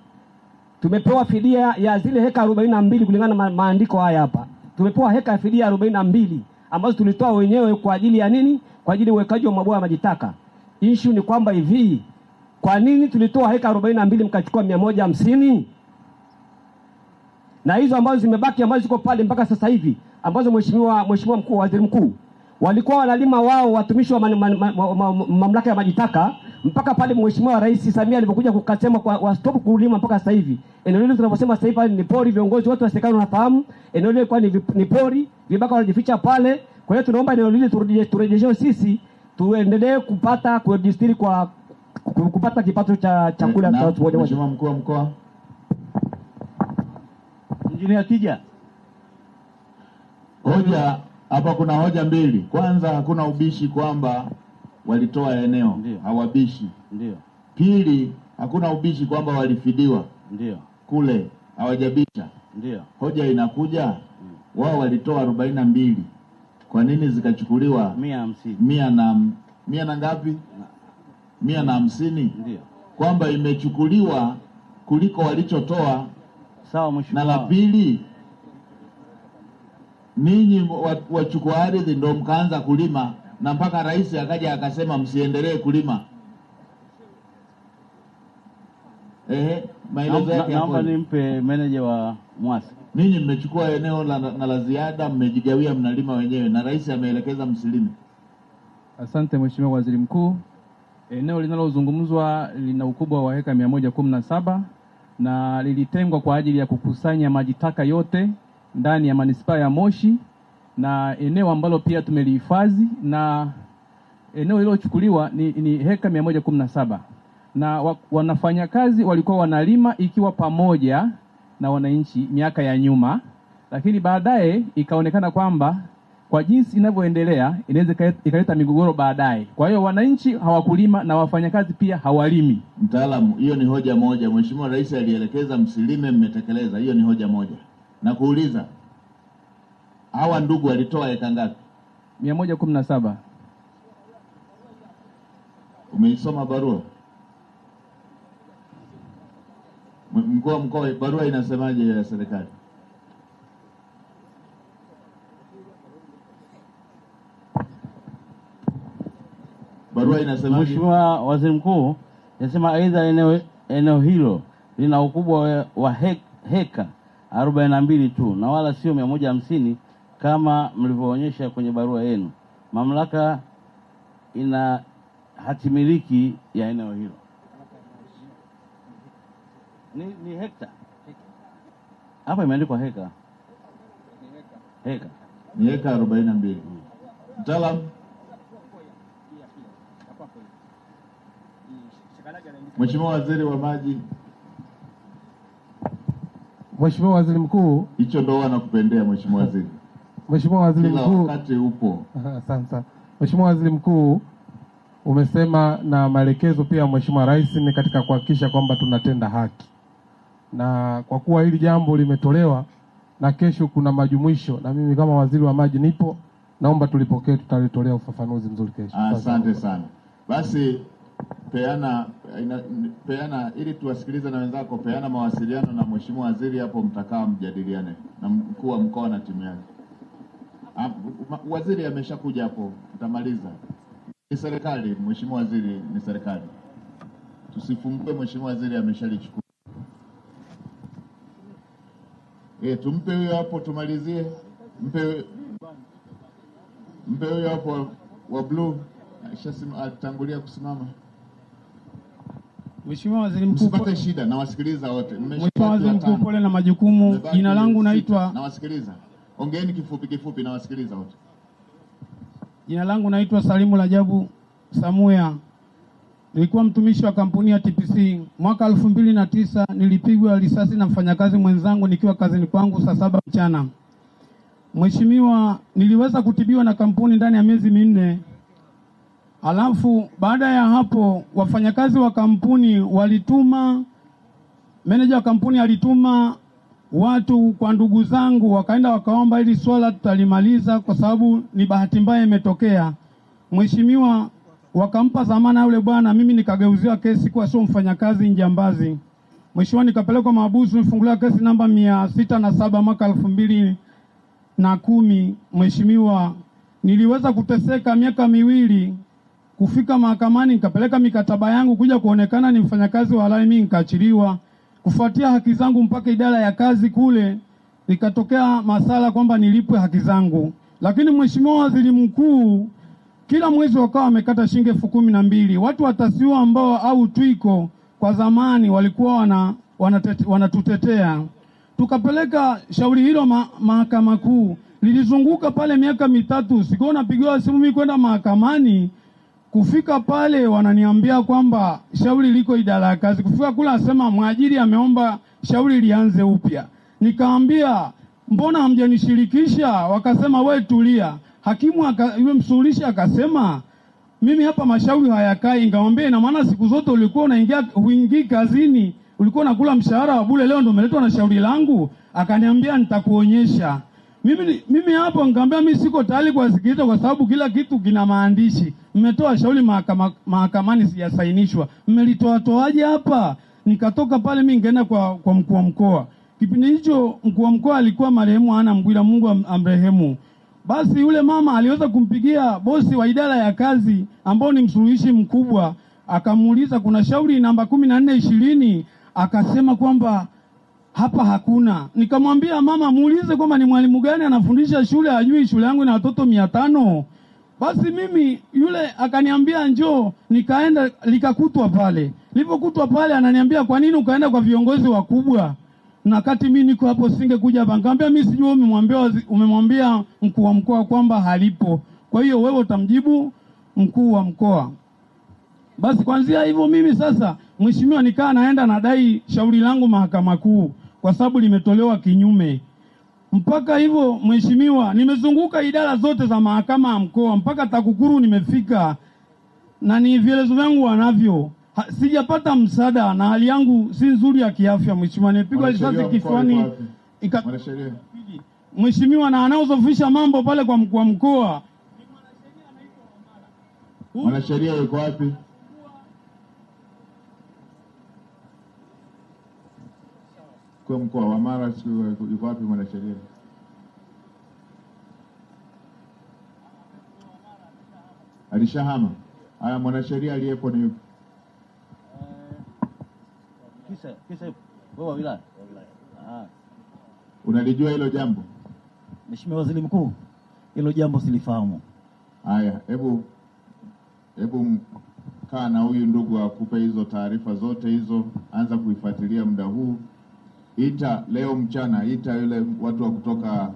tumepewa fidia ya zile heka 42 kulingana na maandiko haya hapa. Tumepewa heka ya fidia 42 ambazo tulitoa wenyewe kwa ajili ya nini? Kwa ajili ya uwekaji wa mabwawa ya maji taka. Issue ni kwamba hivi, kwa nini tulitoa heka 42 mkachukua 150? Na hizo ambazo zimebaki ambazo ziko pale mpaka sasa hivi ambazo Mheshimiwa mkuu, waziri mkuu, walikuwa wanalima wao watumishi wa mamlaka ya maji taka mpaka pale Mheshimiwa Rais Samia alipokuja kukasema kwa stop kulima mpaka sasa hivi. Eneo hilo tunaposema sasa hivi ni pori, viongozi wote wa serikali wanafahamu eneo hilo kwa ni pori, vibaka wanajificha pale. Kwa hiyo tunaomba eneo hilo turejeshewe sisi tuendelee kupata kujistiri kwa kupata kipato cha chakula cha watu wote. Mheshimiwa mkuu wa mkoa. Injinia Tija. Hoja hapa, kuna hoja mbili. Kwanza, hakuna ubishi kwamba walitoa eneo. Ndiyo. Hawabishi. Ndio. Pili, hakuna ubishi kwamba walifidiwa. Ndio. Kule hawajabisha. Ndio. Hoja inakuja, wao walitoa 42. Kwa nini zikachukuliwa 150? 100 na ngapi? 150. Ndio. Kwamba imechukuliwa kuliko walichotoa. Sawa Mheshimiwa. Na la pili, ninyi wachukua ardhi ndio mkaanza kulima na mpaka rais akaja akasema msiendelee kulima. Maelezo yake. Naomba nimpe meneja wa Mwasa. Ninyi mmechukua eneo na la ziada mmejigawia, mnalima wenyewe na rais ameelekeza msilime. Asante Mheshimiwa Waziri Mkuu. Eneo linalozungumzwa lina ukubwa wa heka 117 na lilitengwa kwa ajili ya kukusanya maji taka yote ndani ya manispaa ya Moshi, na eneo ambalo pia tumelihifadhi, na eneo lilochukuliwa ni heka 117 na wanafanya kazi walikuwa wanalima ikiwa pamoja na wananchi miaka ya nyuma, lakini baadaye ikaonekana kwamba kwa jinsi inavyoendelea inaweza ikaleta migogoro baadaye. Kwa hiyo wananchi hawakulima na wafanyakazi pia hawalimi. Mtaalamu, hiyo ni hoja moja. Mheshimiwa Rais alielekeza msilime, mmetekeleza. Hiyo ni hoja moja. Na kuuliza, hawa ndugu walitoa eka ngapi? 117. Umeisoma barua? Mkuu wa mkoa, barua inasemaje ya serikali? Barua inasemaje? Mheshimiwa Waziri Mkuu, inasema aidha eneo hilo lina ukubwa wa heka 42 tu na wala sio 150 kama mlivyoonyesha kwenye barua yenu. Mamlaka ina hatimiliki ya eneo hilo. Ni hekta. Hapa imeandikwa heka. Heka. Ni heka 42. Mtaalamu. Mheshimiwa Waziri wa Maji. Mheshimiwa Waziri Mkuu, hicho ndo wanakupendea Mheshimiwa Waziri. Mheshimiwa Waziri Mkuu, kila wakati upo. Asante sana. Mheshimiwa Waziri Mkuu, umesema na maelekezo pia Mheshimiwa Rais ni katika kuhakikisha kwamba tunatenda haki, na kwa kuwa hili jambo limetolewa na kesho kuna majumuisho, na mimi kama waziri wa maji nipo, naomba tulipokee, tutalitolea ufafanuzi mzuri kesho. Asante sana. Basi peana ili tuwasikilize na wenzako, peana mawasiliano na Mheshimiwa Waziri hapo, mtakaa mjadiliane na mkuu wa mkoa na timu yake. Waziri ameshakuja hapo, tutamaliza. Ni serikali, Mheshimiwa Waziri, ni serikali. Tusifungue, Mheshimiwa Waziri ameshalichukua. Tumpe huyo hapo tumalizie. Mpe huyo hapo wa blue. Atangulia kusimama. Mheshimiwa Waziri Mkuu, msipate shida, nawasikiliza wote. Mheshimiwa Waziri Mkuu, pole na majukumu. Jina langu naitwa, nawasikiliza. Ongeeni kifupi, nawasikiliza wote. Jina langu naitwa Salimu Rajabu Samuya. Nilikuwa mtumishi wa kampuni ya TPC. Mwaka 2009 nilipigwa risasi na mfanyakazi mwenzangu nikiwa kazini kwangu saa 7 mchana. Mheshimiwa, niliweza kutibiwa na kampuni ndani ya miezi 4. Alafu baada ya hapo wafanyakazi wa kampuni meneja wa kampuni alituma watu kwa ndugu zangu, wakaenda wakaomba ili swala tutalimaliza kwa sababu ni bahati mbaya imetokea. Mheshimiwa, wakampa dhamana yule bwana, mimi nikageuziwa kesi kwa sio mfanyakazi njambazi. Mheshimiwa, nikapelekwa mahabusu, nifunguliwa kesi namba 607 mwaka 2010. Mheshimiwa, niliweza kuteseka miaka 2 kufika mahakamani, nikapeleka mikataba yangu kuja kuonekana ni mfanyakazi wa halali, mimi nikaachiliwa. Kufuatia haki zangu mpaka idara ya kazi kule, ikatokea masala kwamba nilipwe haki zangu. Lakini Mheshimiwa Waziri Mkuu, kila mwezi wakawa wamekata shilingi 12,000. Watu watasiwa ambao au twiko kwa zamani walikuwa wanatutetea. Tukapeleka shauri hilo mahakama kuu. Lilizunguka pale miaka 3, sikuwa napigiwa simu mimi kwenda mahakamani. Kufika pale wananiambia kwamba shauri liko idara ya kazi. Kufika kule asema mwajiri ameomba shauri lianze upya. Nikaambia mbona hamjanishirikisha? Wakasema wewe tulia. Hakimu yule msuluhishi akasema mimi hapa mashauri hayakai. Ngamwambia ina maana siku zote ulikuwa huingii kazini, ulikuwa unakula mshahara wa bure, leo ndio umeletwa na shauri langu? Akaniambia nitakuonyesha. Mimi hapo nikamwambia mimi siko tayari kusikiliza kwa sababu kila kitu kina maandishi. Mmetoa shauri mahakamani sijasainishwa. Mmelitoa toaje hapa? Nikatoka pale mimi nikaenda kwa mkuu wa mkoa. Kipindi hicho mkuu wa mkoa alikuwa marehemu Ana Mgwira, Mungu amrehemu. Basi yule mama aliweza kumpigia bosi wa idara ya kazi ambao ni msuluhishi mkubwa, akamuuliza kuna shauri namba 1420, akasema kwamba hapa hakuna. Nikamwambia mama muulize kwamba ni mwalimu gani anafundisha shule, hajui shule yangu na watoto 500. Basi mimi yule akaniambia njoo, nikaenda likakutwa pale. Nilipokutwa pale ananiambia kwa nini ukaenda kwa viongozi wakubwa? Na kati mimi niko hapo singekuja hapa. Nikamwambia mimi sijui umemwambia mkuu wa mkoa kwamba halipo. Kwa hiyo wewe utamjibu mkuu wa mkoa. Basi kuanzia hivyo mimi sasa mheshimiwa nikaa naenda nadai shauri langu mahakama kuu kwa sababu limetolewa kinyume. Mpaka hivyo mheshimiwa nimezunguka idara zote za mahakama ya mkoa mpaka TAKUKURU nimefika na ni vielezo vyangu wanavyo. Sijapata msaada na hali yangu si nzuri ya kiafya mheshimiwa. Nimepigwa risasi kifuani. Mheshimiwa na anaozofisha mambo pale kwa mkuu wa mkoa. Mwanasheria yuko wapi? Kwa mkoa wa Mara yuko wapi mwanasheria? Alishahama. Haya, mwanasheria aliyepo ni yupi? Kisa wewe wa wilaya. Unalijua hilo jambo? Mheshimiwa Waziri Mkuu, hilo jambo silifahamu. Haya, hebu kaa na huyu ndugu akupe hizo taarifa zote hizo, anza kuifuatilia muda huu. Ita leo mchana, ita yule watu wa kutoka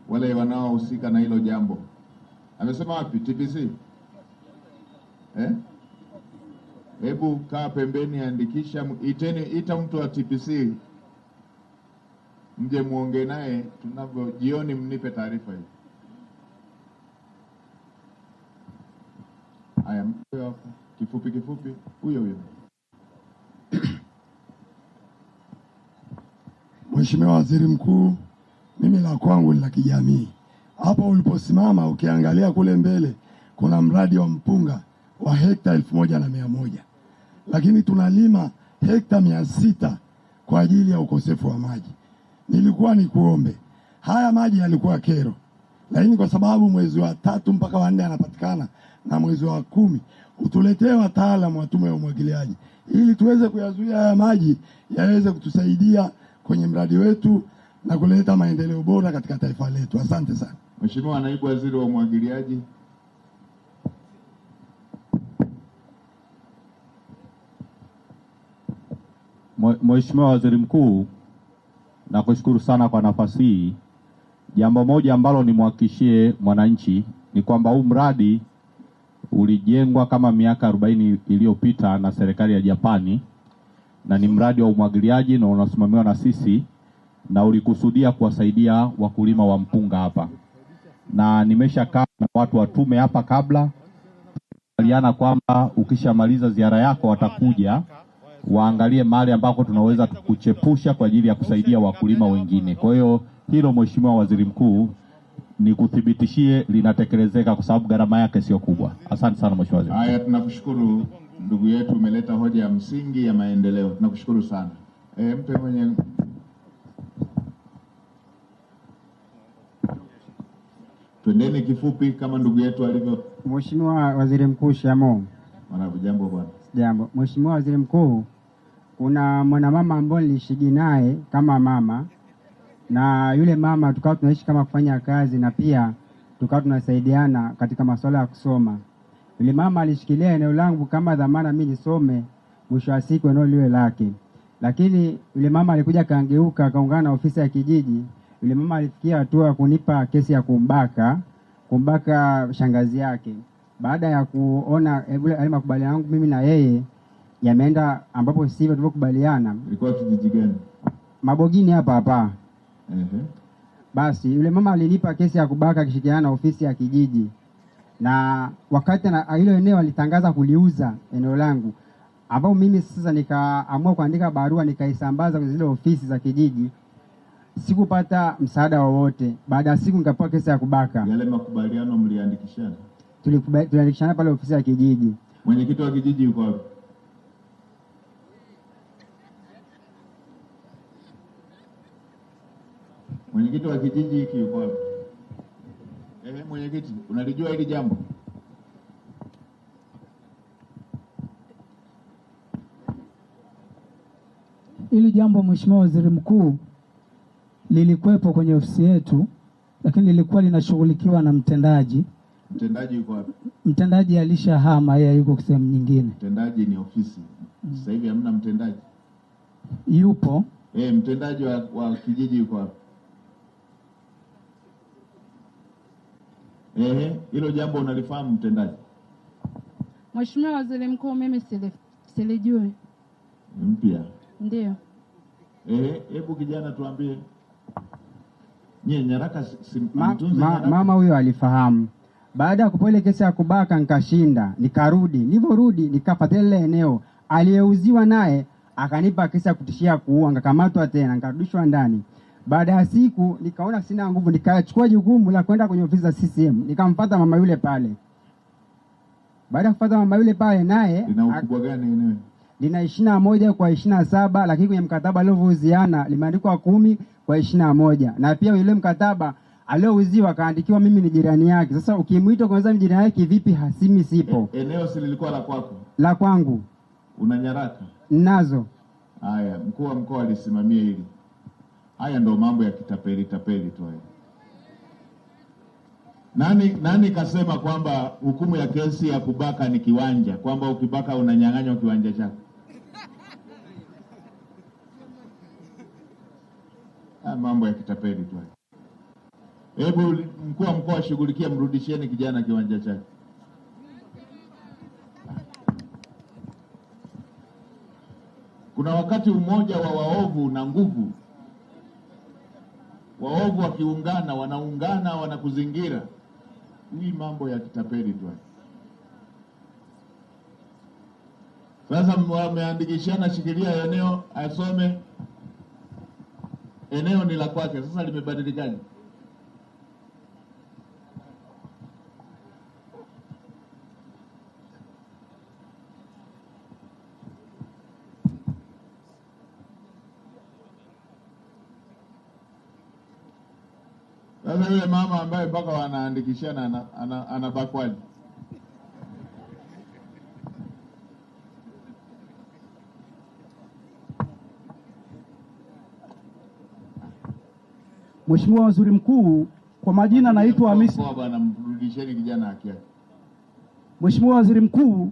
wale wanaohusika na hilo jambo. Amesema wapi? TPC? Hebu kaa pembeni, andikisha, ita mtu wa TPC, mje muongee naye tunavyo jioni, mnipe taarifa hii. Haya, kifupi huyo. Mheshimiwa Waziri Mkuu, mimi la kwangu ni la kijamii. Hapo uliposimama ukiangalia kule mbele kuna mradi wa mpunga wa hekta 1100, lakini tunalima hekta 600 kwa ajili ya ukosefu wa maji. Nilikuwa nikuombe, haya maji yalikuwa kero, lakini kwa sababu mwezi wa 3 mpaka wa 4 yanapatikana na mwezi wa 10 utuletee wataalamu wa tume ya umwagiliaji ili tuweze kuyazuia haya maji yaweze kutusaidia kwenye mradi wetu na kuleta maendeleo bora katika taifa letu. Asante sana. Mheshimiwa Naibu Waziri wa Umwagiliaji. Mheshimiwa Waziri Mkuu, nakushukuru sana kwa nafasi hii. Jambo moja ambalo nimhakikishie mwananchi ni kwamba huu mradi ulijengwa kama miaka 40 iliyopita na serikali ya Japani, na ni mradi wa umwagiliaji na unasimamiwa na sisi, na ulikusudia kuwasaidia wakulima wa mpunga hapa. Na nimeshakaa na watu wa tume hapa kabla, aliana kwamba ukishamaliza ziara yako watakuja waangalie mahali ambako tunaweza kuchepusha kwa ajili ya kusaidia wakulima wengine. Kwa hiyo hilo Mheshimiwa Waziri Mkuu, ni kuthibitishie linatekelezeka kwa sababu gharama yake sio kubwa. Asante sana Mheshimiwa Waziri Mkuu. Haya, tunakushukuru ndugu yetu, umeleta hoja ya msingi ya maendeleo. Tunakushukuru sana. Mpe mwenye twendeni kifupi kama ndugu yetu alivyo. Mheshimiwa Waziri Mkuu, shamo. Jambo bwana. Jambo. Mheshimiwa Waziri Mkuu, kuna mwanamama ambaye nilishigi naye kama mama, na yule mama tukawa tunaishi kama kufanya kazi na pia tukawa tunasaidiana katika masuala ya kusoma. Yule mama alishikilia eneo langu kama dhamana mimi nisome, mwisho wa siku eneo liwe lake. Lakini yule mama alikuja kaangeuka akaungana na ofisi ya kijiji. Yule mama alifikia hatua ya kunipa kesi ya kumbaka shangazi yake. Baada ya kuona yale makubaliano yangu mimi na yeye yameenda ambapo sivyo tulivyokubaliana. Ilikuwa kijiji gani? Mabogini hapa. Basi yule mama alinipa kesi ya kubaka akishirikiana na ofisi ya kijiji. Na wakati na hilo eneo alitangaza kuliuza eneo langu, ambao mimi sasa nikaamua kuandika barua nikaisambaza kwenye zile ofisi za kijiji. Sikupata msaada wowote. Baada ya siku nikapewa kesi ya kubaka. Yale makubaliano mliandikishana? Tuliandikishana pale ofisi ya kijiji. Mwenyekiti wa kijiji yuko wapi? Mwenyekiti wa kijiji hiki yuko wapi? Mwenyekiti, unalijua hili jambo? Hili jambo Mheshimiwa Waziri Mkuu lilikuwepo kwenye ofisi yetu, lakini lilikuwa linashughulikiwa na mtendaji. Mtendaji yuko wapi? Mtendaji alishahama, yeye yuko sehemu nyingine. Mtendaji ni ofisi. Sasa hivi hamna mtendaji? Yupo. Mtendaji wa kijiji yuko wapi? Hilo jambo unalifahamu mtendaji? Mheshimiwa Waziri Mkuu, mimi silijui. Mpya? Ndio. Hebu kijana tuambie. Nyaraka mama huyo alifahamu. Baada ya kupole kesi ya kubaka nikashinda, nikarudi. Niliporudi nikafuatilia ile eneo aliyeuziwa, naye akanipa kesi ya kutishia kuua, nikakamatwa tena nikarudishwa ndani. Baada ya siku nikaona sina nguvu, nikachukua jukumu la kwenda kwenye ofisi za CCM, nikamfuata mama yule pale. Baada ya kufuata mama yule pale, naye lina ukubwa gani eneo? Lina 21 kwa 27, lakini kwenye mkataba aliouziana limeandikwa 10 kwa 21. Na pia yule mkataba aliouziwa kaandikiwa mimi ni jirani yake. Sasa ukimuita kwanza jirani yake vipi hasimi sipo? Eneo si lilikuwa la kwako? La kwangu. Una nyaraka? Nazo. Haya, mkuu wa mkoa alisimamia hili. Haya ndo mambo ya kitapeli tu haya. Nani kasema kwamba hukumu ya kesi ya kubaka ni kiwanja, kwamba ukibaka unanyang'anywa kiwanja chako? Mambo ya kitapeli tu. Hebu mkuu wa mkoa ashughulikie, mrudishieni kijana kiwanja chake. Kuna wakati umoja wa waovu na nguvu. Waovu wakiungana, wanaungana, wanakuzingira. Hii mambo ya kitapeli tu. Sasa wameandikishana, shikilia eneo asome. Eneo ni la kwake, sasa limebadilikaje? Sasa yule mama ambaye mpaka wanaandikishana anabakwaje? Mheshimiwa Waziri Mkuu, kwa majina naitwa Hamisi. Bwana, mrudisheni kijana haki yake. Mheshimiwa Waziri Mkuu,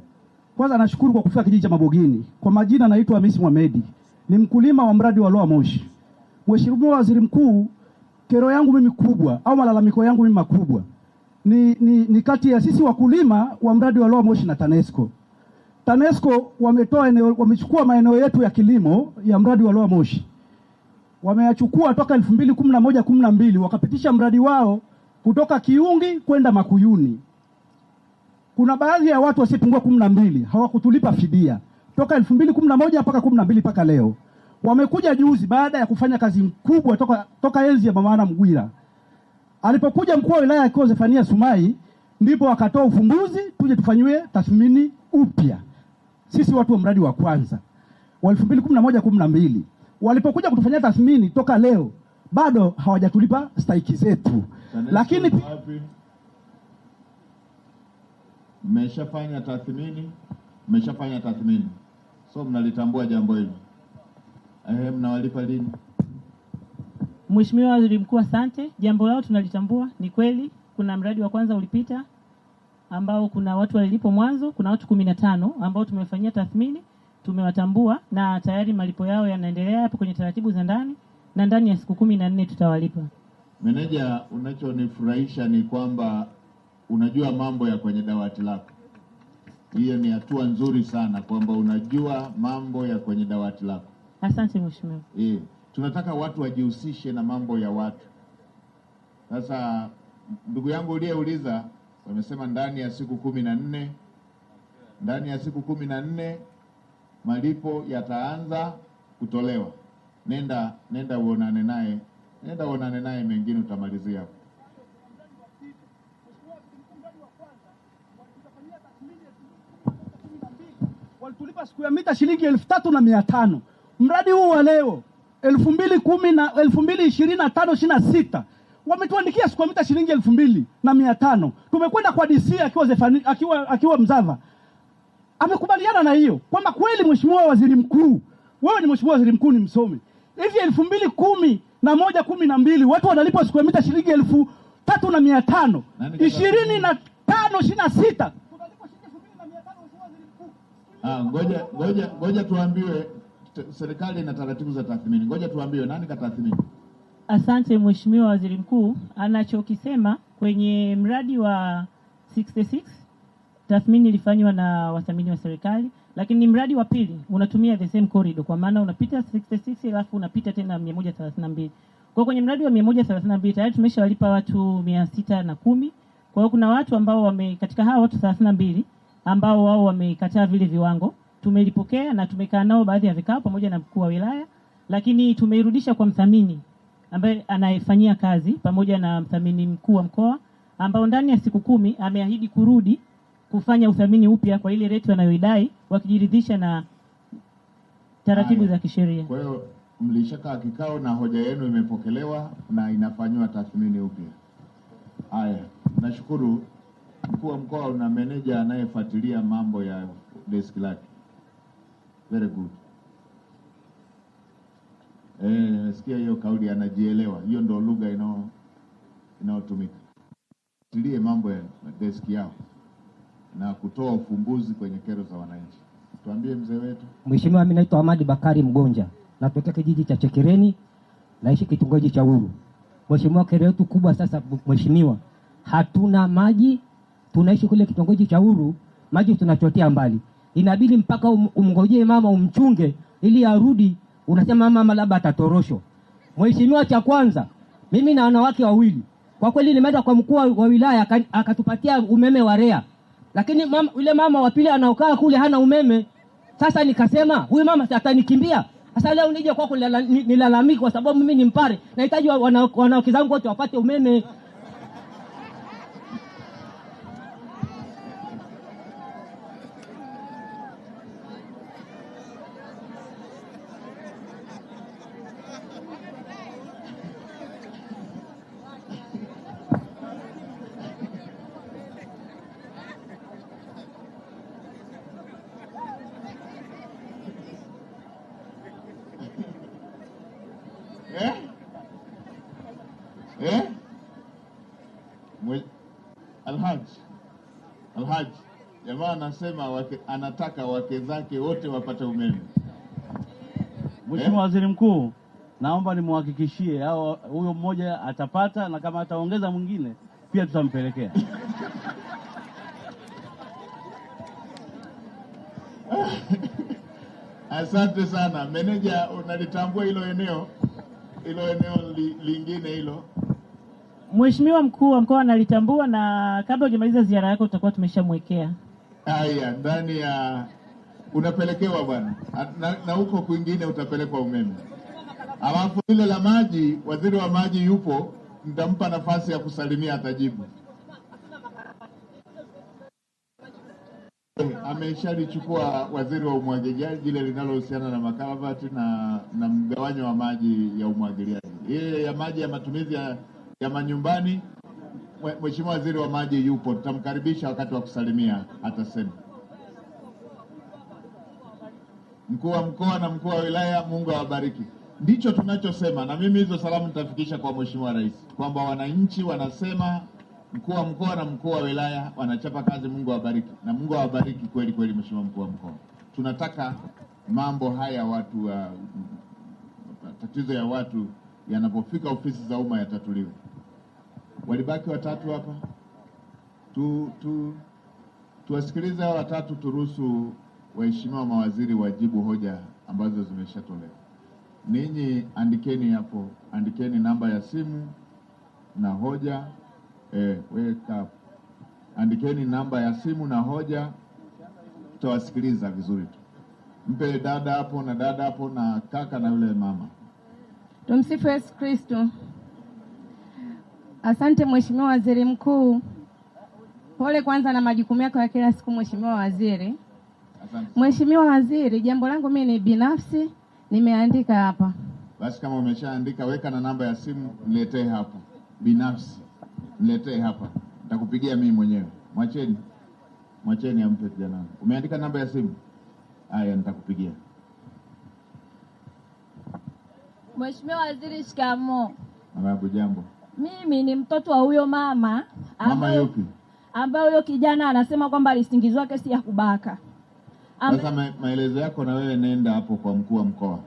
kwanza nashukuru kwa kufika kijiji cha Mabogini. Kwa majina naitwa Hamisi Mohamed. Ni mkulima wa mradi wa Loa Moshi. Mheshimiwa Waziri Mkuu, kero yangu mimi kubwa au malalamiko yangu mimi makubwa ni kati ya sisi wakulima wa mradi wa Loa Moshi na TANESCO. TANESCO wamechukua maeneo yetu ya kilimo ya mradi wa Loa Moshi. Wameyachukua toka 2011-12 wakapitisha mradi wao kutoka Kiungi kwenda Makuyuni. Kuna baadhi ya watu wasipungua 12 hawakutulipa fidia toka 2011 mpaka 12 mpaka leo. Wamekuja juzi baada ya kufanya kazi kubwa toka enzi ya Mama Ana Mgwira. Alipokuja mkuu wa wilaya akiwa Zefania Sumai, ndipo akatoa ufumbuzi tuje tufanyiwe tathmini upya. Sisi watu wa mradi wa kwanza wa 2011-12 walipokuja kutufanyia tathmini toka leo bado hawajatulipa stahiki zetu. Lakini mmeshafanya tathmini. So mnalitambua jambo hili. Mnawalipa lini? Mheshimiwa Waziri Mkuu, asante. Jambo lao tunalitambua. Ni kweli kuna mradi wa kwanza ulipita ambao kuna watu walilipo mwanzo, kuna watu 15 ambao tumefanyia tathmini, tumewatambua na tayari malipo yao yanaendelea hapo kwenye taratibu za ndani, na ndani ya siku 14 tutawalipa. Meneja, unachonifurahisha ni kwamba unajua mambo ya kwenye dawati lako. Hiyo ni hatua nzuri sana kwamba unajua mambo ya kwenye dawati lako. Asante Mheshimiwa. Tunataka watu wajihusishe na mambo ya watu. Sasa ndugu yangu uliyeuliza, wamesema ndani ya siku 14. Ndani ya siku 14 malipo yataanza kutolewa. Nenda uonane naye, mengine utamalizia hapo. Walitulipa siku ya mita shilingi 3,500. Mradi huu wa leo 2025-26 wametuandikia siku ya mita shilingi 2,500. Tumekwenda kwa DC akiwa Mzava. Amekubaliana na hiyo kwamba kweli Mheshimiwa Waziri Mkuu, wewe ni Mheshimiwa Waziri Mkuu, ni msomi. Hivi 2011-12 watu wanalipa siku ya mita shilingi 3,500. 25-26 Ngoja tuambiwe, serikali ina taratibu za tathmini. Ngoja tuambiwe nani katathmini. Asante Mheshimiwa Waziri Mkuu, anachokisema kwenye mradi wa 66 tathmini ilifanywa na wathamini wa serikali, lakini mradi wa pili unatumia the same corridor, kwa maana unapita 66 alafu unapita tena 132. Kwa kwenye mradi wa 132 tayari tumeshawalipa watu 610. Kwa hiyo kuna watu ambao katika hawa watu 32 ambao wao wamekataa vile viwango, tumelipokea na tumekaa nao baadhi ya vikao pamoja na mkuu wa wilaya, lakini tumeirudisha kwa mthamini ambaye anayefanyia kazi pamoja na mthamini mkuu wa mkoa, ambao ndani ya siku 10 ameahidi kurudi kufanya uthamini upya kwa ile rate wanayoidai wakijiridhisha na taratibu za kisheria. Kwa hiyo mlishakaa kikao na hoja yenu imepokelewa na inafanywa tathmini upya. Haya, nashukuru. Mkuu wa mkoa una meneja anayefuatilia mambo ya desk lake. Very good. Sikia hiyo kauli, anajielewa. Hiyo ndio lugha inayotumika. tilie mambo ya deski yao na kutoa ufumbuzi kwenye kero za wananchi. Tuambie mzee wetu. Mheshimiwa, mimi naitwa Ahmad Bakari Mgonja. Natokea kijiji cha Chekereni, naishi kitongoji cha Uru. Mheshimiwa, kero yetu kubwa sasa mheshimiwa, hatuna maji. Tunaishi kule kitongoji cha Uru, maji tunachotea mbali. Inabidi mpaka umngojee mama umchunge ili arudi, unasema mama labda atatorosho. Mheshimiwa, cha kwanza, mimi na wanawake wawili. Kwa kweli nimeenda kwa mkuu wa wilaya akatupatia umeme wa REA. Lakini yule mama wa pili anaokaa kule hana umeme. Sasa nikasema huyu mama atanikimbia. Sasa leo nije kwako nilalamiki kwa sababu mimi ni Mpare. Nahitaji wanawake zangu wote wapate umeme. Alhaji, jamaa anasema anataka wake zake wote wapate umeme. Mheshimiwa Waziri Mkuu, naomba nimhakikishie huyo mmoja atapata, na kama ataongeza mwingine pia tutampelekea. Asante sana. Meneja, unalitambua hilo eneo lingine hilo? Mheshimiwa mkuu wa mkoa analitambua, na kabla hujamaliza ziara yako tutakuwa tumeshamwekea. Haya, ndani ya unapelekewa bwana, na huko kwingine utapelekwa umeme. Alafu ile la maji, waziri wa maji yupo, nitampa nafasi ya kusalimia, atajibu. Ameshalichukua waziri wa umwagiliaji ile linalohusiana na makaravati na mgawanyo wa maji ya umwagiliaji. Ile ya maji ya matumizi ya manyumbani, Mheshimiwa waziri wa maji yupo, tutamkaribisha wakati wa kusalimia atasema. Mkuu wa mkoa na mkuu wa wilaya, Mungu awabariki. Ndicho tunachosema, na mimi hizo salamu nitafikisha kwa Mheshimiwa Rais kwamba wananchi wanasema mkuu wa mkoa na mkuu wa wilaya wanachapa kazi. Mungu awabariki, na Mungu awabariki kweli kweli. Mheshimiwa mkuu wa mkoa, tunataka mambo haya watu tatizo ya watu yanapofika ofisi za umma yatatuliwe. Walibaki watatu hapa, tuwasikilize hao watatu, turuhusu waheshimiwa mawaziri wajibu hoja ambazo zimeshatolewa. Ninyi andikeni hapo, andikeni namba ya simu na hoja. Weka, andikeni namba ya simu na hoja, tutawasikiliza vizuri tu. Mpe dada hapo na dada hapo na kaka na yule mama. Tumsifu Yesu Kristo. Asante Mheshimiwa Waziri Mkuu. Pole kwanza na majukumu yako ya kila siku Mheshimiwa Waziri. Asante. Mheshimiwa Waziri, jambo langu mimi ni binafsi, nimeandika hapa. Basi kama umeshaandika, weka na namba ya simu, niletee hapa. Binafsi, niletee hapa. Nitakupigia mimi mwenyewe. Mwacheni ampe kijana. Umeandika namba ya simu? Haya, nitakupigia. Mheshimiwa Waziri, shikamoo. Mama, jambo. Mimi ni mtoto wa huyo mama. Mama yupi? Ambaye huyo kijana anasema kwamba alisingizwa kesi ya kubaka. Sasa maelezo yako na wewe nenda hapo kwa mkuu wa mkoa.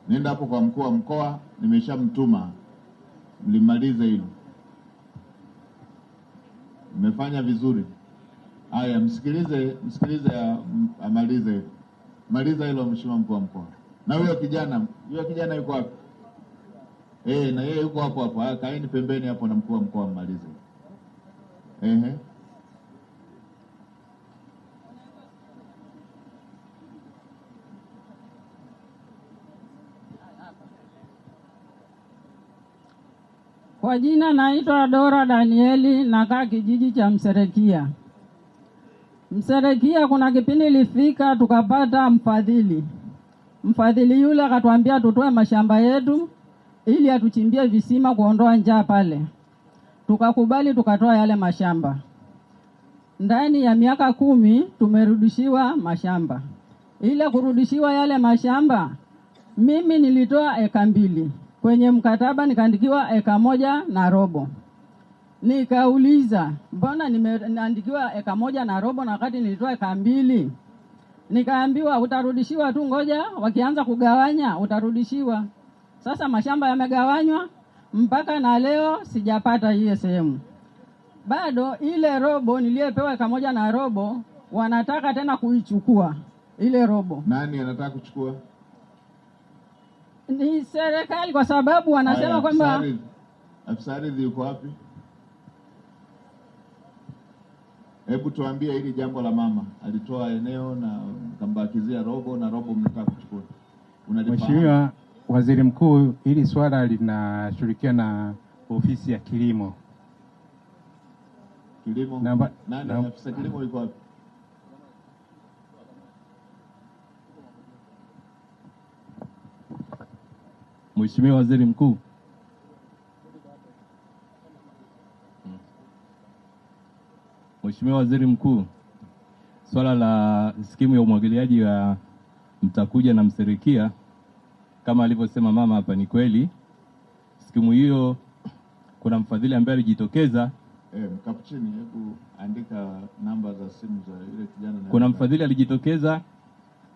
Nenda hapo kwa mkuu wa mkoa, nimeshamtuma. Mlimalize hilo. Mmefanya vizuri. Haya, msikilize amalize hilo. Maliza hilo Mheshimiwa mkuu wa mkoa. Na huyo kijana yuko wapi? Na yeye yuko hapo hapo. Kaeni pembeni hapo na mkuu wa mkoa mmalize. Kwa jina naitwa Dora Danieli, nakaa kijiji cha Mserekia. Mserekia kuna kipindi ilifika tukapata mfadhili. Mfadhili yule akatuambia tutoe mashamba yetu ili atuchimbie visima kuondoa njaa pale. Tukakubali, tukatoa yale mashamba. Ndani ya miaka 10 tumerudishiwa mashamba. Ile kurudishiwa yale mashamba, mimi nilitoa eka 2. Kwenye mkataba nikaandikiwa eka 1.5. Nikauliza, mbona nimeandikiwa eka moja na robo na wakati nilitoa eka 2? Nikaambiwa utarudishiwa tu, ngoja wakianza kugawanya utarudishiwa. Sasa mashamba yamegawanywa mpaka na leo sijapata hiyo sehemu. Bado ile robo niliyepewa eka moja na robo wanataka tena kuichukua ile robo. Nani anataka kuchukua? Ni serikali, kwa sababu wanasema kwamba afisa ardhi yuko wapi? Hebu tuambie hili jambo la mama. Alitoa eneo na kambakizia robo na robo mnataka kuchukua. Mheshimiwa Waziri Mkuu, hili swala linashughulikiwa na ofisi ya kilimo. Kilimo? Nani afisa kilimo yuko wapi? Mheshimiwa Waziri Mkuu, Mheshimiwa Waziri Mkuu, swala la skimu ya umwagiliaji wa Mtakuja na Mserikia kama alivyosema mama hapa, ni kweli skimu hiyo kuna mfadhili ambaye alijitokeza. Mkapuchini, hebu andika namba za simu za yule kijana. Kuna mfadhili alijitokeza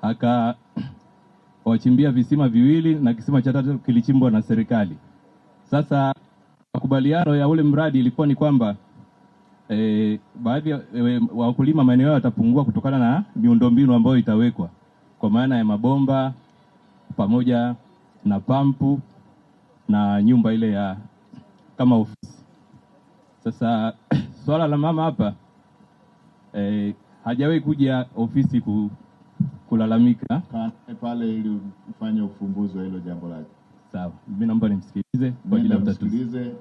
akawachimbia visima 2 na kisima cha 3 kilichimbwa na serikali. Sasa makubaliano ya ule mradi ilikuwa ni kwamba baadhi ya wakulima maeneo yao watapungua kutokana na miundombinu ambayo itawekwa, kwa maana ya mabomba pamoja na pampu na nyumba ile ya kama ofisi. Sasa swala la mama hapa hajawahi kuja ofisi kulalamika pale ili ufanye ufumbuzi wa hilo jambo lake. Sawa, mimi naomba nimsikilize kwa ajili ya utatuzi.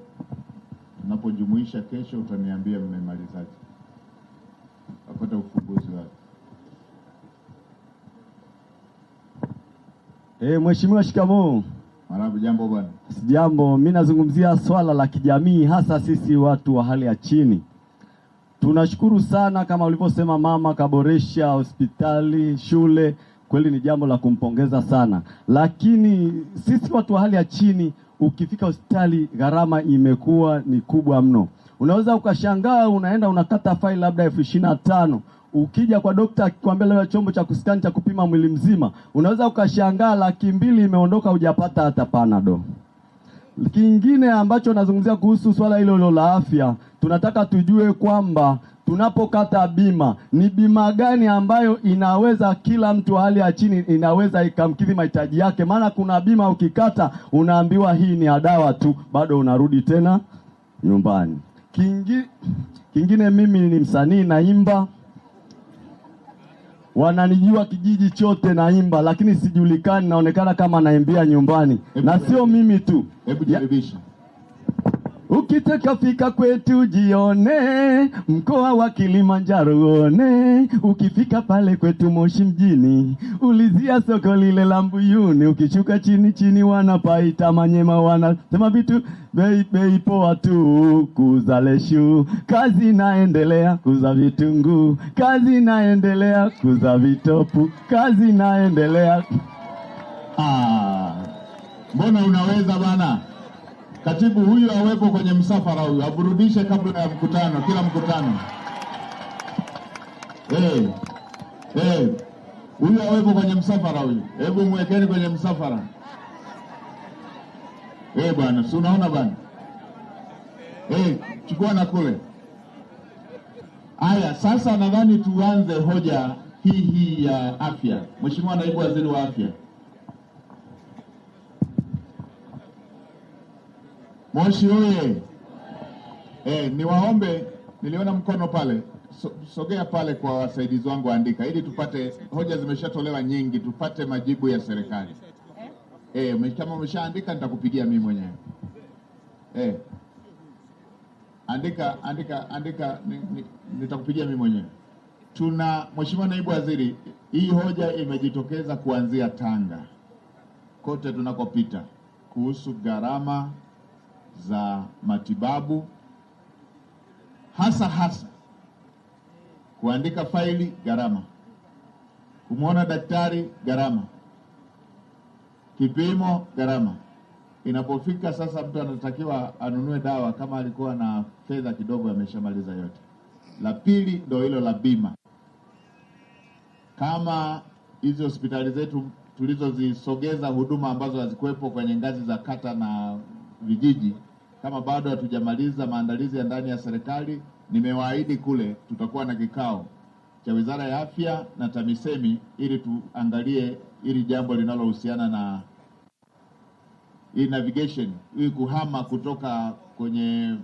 Unapojumuisha kesho utaniambia mmemalizaje. Apata ufumbuzi wake. Mheshimiwa, shikamoo. Marahaba, jambo bwana. Sijambo, mimi nazungumzia swala la kijamii, hasa sisi watu wa hali ya chini. Tunashukuru sana kama ulivyosema mama kaboresha hospitali, shule, kweli ni jambo la kumpongeza sana. Lakini sisi watu wa hali ya chini, ukifika hospitali gharama imekuwa ni kubwa mno. Unaweza ukashangaa unaenda unakata faili labda 25,000. Ukija kwa daktari akikwambia leo chombo cha kuskani cha kupima mwili mzima, unaweza ukashangaa 200,000 imeondoka, hujapata hata panado. Kingine ambacho nazungumzia kuhusu swala hilo la afya, tunataka tujue kwamba tunapokata bima, ni bima gani ambayo inaweza kila mtu hali ya chini inaweza ikamkidhi mahitaji yake. Maana kuna bima ukikata unaambiwa hii ni dawa tu, bado unarudi tena nyumbani. Kingine mimi ni msanii naimba. Wananijua kijiji chote naimba, lakini sijulikani, naonekana kama naimbia nyumbani. Na sio mimi tu. Hebu jaribisha. Ukitaka fika kwetu jione, mkoa wa Kilimanjaro one. Ukifika pale kwetu Moshi mjini, ulizia soko lile la Mbuyuni. Ukishuka chini wanapaita Manyema, wanasema vitu bei poa tu. Kuza leshu, kazi naendelea, kuza vitunguu, kazi naendelea, kuza vitopu, kazi naendelea. Mbona unaweza bana? Katibu huyu awepo kwenye msafara, huyu aburudishe kabla ya mkutano, kila mkutano. Huyu awepo kwenye msafara huyu. Hebu mwekeni kwenye msafara. Bwana, si unaona bwana? Chukua na kule. Haya, sasa nadhani tuanze hoja hii ya afya. Mheshimiwa Naibu Waziri wa Afya. Moshi oye. Niwaombe, niliona mkono pale. Sogea pale kwa wasaidizi wangu andika ili tupate, hoja zimeshatolewa nyingi, tupate majibu ya serikali. Kama umeshaandika nitakupigia mimi mwenyewe. Andika nitakupigia mimi mwenyewe. Mheshimiwa Naibu Waziri, hii hoja imejitokeza kuanzia Tanga kote tunakopita kuhusu gharama za matibabu, hasa kuandika faili gharama, kumwona daktari gharama, kipimo gharama, inapofika sasa mtu anatakiwa anunue dawa, kama alikuwa na fedha kidogo ameshamaliza yote. La pili ndio hilo la bima. Kama hizo hospitali zetu tulizozisogeza huduma ambazo hazikuwepo kwenye ngazi za kata na vijiji, kama bado hatujamaliza maandalizi ya ndani ya serikali, nimewaahidi kule tutakuwa na kikao cha Wizara ya Afya na TAMISEMI ili tuangalie ili jambo linalohusiana na navigation, ili kuhama kutoka kwenye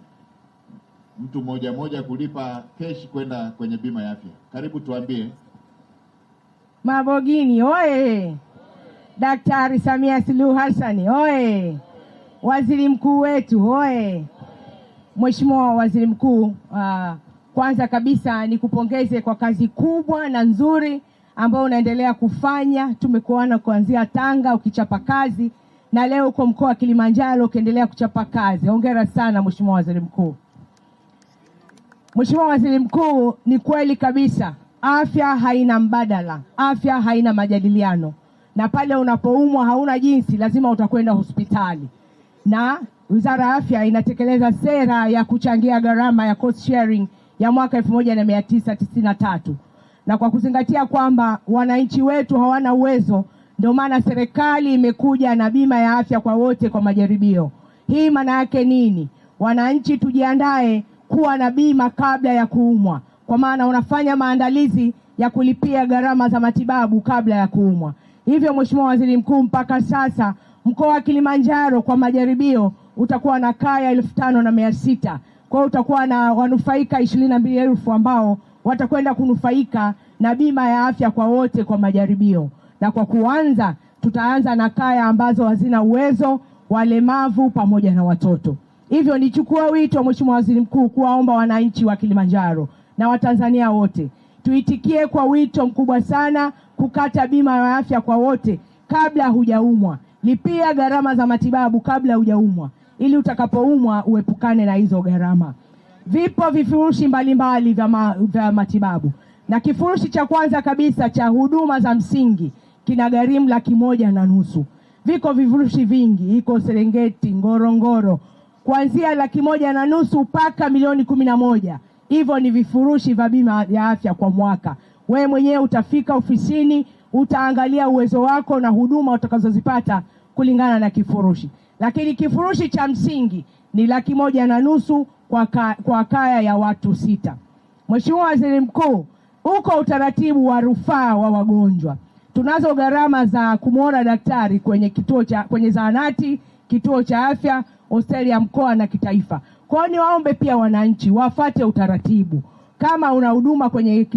mtu moja kulipa cash kwenda kwenye bima ya afya. Karibu tuambie. Mabogini oye! Daktari Samia Suluhu Hassan oye! Waziri mkuu wetu oye! Mheshimiwa Waziri Mkuu, kwanza kabisa nikupongeze kwa kazi kubwa na nzuri ambayo unaendelea kufanya. Tumekuona kuanzia Tanga ukichapa kazi na leo uko mkoa wa Kilimanjaro ukiendelea kuchapa kazi. Hongera sana Mheshimiwa Waziri Mkuu. Mheshimiwa Waziri Mkuu, ni kweli kabisa afya haina mbadala, afya haina majadiliano, na pale unapoumwa hauna jinsi, lazima utakwenda hospitali. Na Wizara ya Afya inatekeleza sera ya kuchangia gharama ya cost sharing ya mwaka 1993. Na kwa kuzingatia kwamba wananchi wetu hawana uwezo, ndio maana serikali imekuja na bima ya afya kwa wote kwa majaribio. Hii maana yake nini? Wananchi tujiandae kuwa na bima kabla ya kuumwa, kwa maana unafanya maandalizi ya kulipia gharama za matibabu kabla ya kuumwa. Hivyo Mheshimiwa Waziri Mkuu, mpaka sasa mkoa wa Kilimanjaro kwa majaribio utakuwa na kaya 5,600. Kwa hiyo utakuwa na wanufaika 22,000 ambao watakwenda kunufaika na bima ya afya kwa wote kwa majaribio. Na kwa kuanza tutaanza na kaya ambazo hazina uwezo, walemavu pamoja na watoto. Hivyo nichukua wito Mheshimiwa Waziri Mkuu kuwaomba wananchi wa Kilimanjaro na Watanzania wote tuitikie kwa wito mkubwa sana kukata bima ya afya kwa wote kabla hujaumwa. Lipia gharama za matibabu kabla hujaumwa ili utakapoumwa uepukane na hizo gharama. Vipo vifurushi mbalimbali vya matibabu, na kifurushi cha kwanza kabisa cha huduma za msingi kinagharimu 1,500,000. Viko vifurushi vingi, iko Serengeti, Ngorongoro, kuanzia 1,500,000 mpaka 1,11,000. Hivyo ni vifurushi vya bima ya afya kwa mwaka. Wewe mwenyewe utafika ofisini, utaangalia uwezo wako na huduma utakazozipata kulingana na kifurushi. Lakini kifurushi cha msingi ni 1,500,000 kwa kaya ya watu 6. Mheshimiwa Waziri Mkuu, uko utaratibu wa rufaa wa wagonjwa. Tunazo gharama za kumuona daktari kwenye kwenye zahanati, kituo cha afya, hospitali ya mkoa na kitaifa. Kwa hiyo niwaombe pia wananchi wafate utaratibu. Kama una huduma kwenye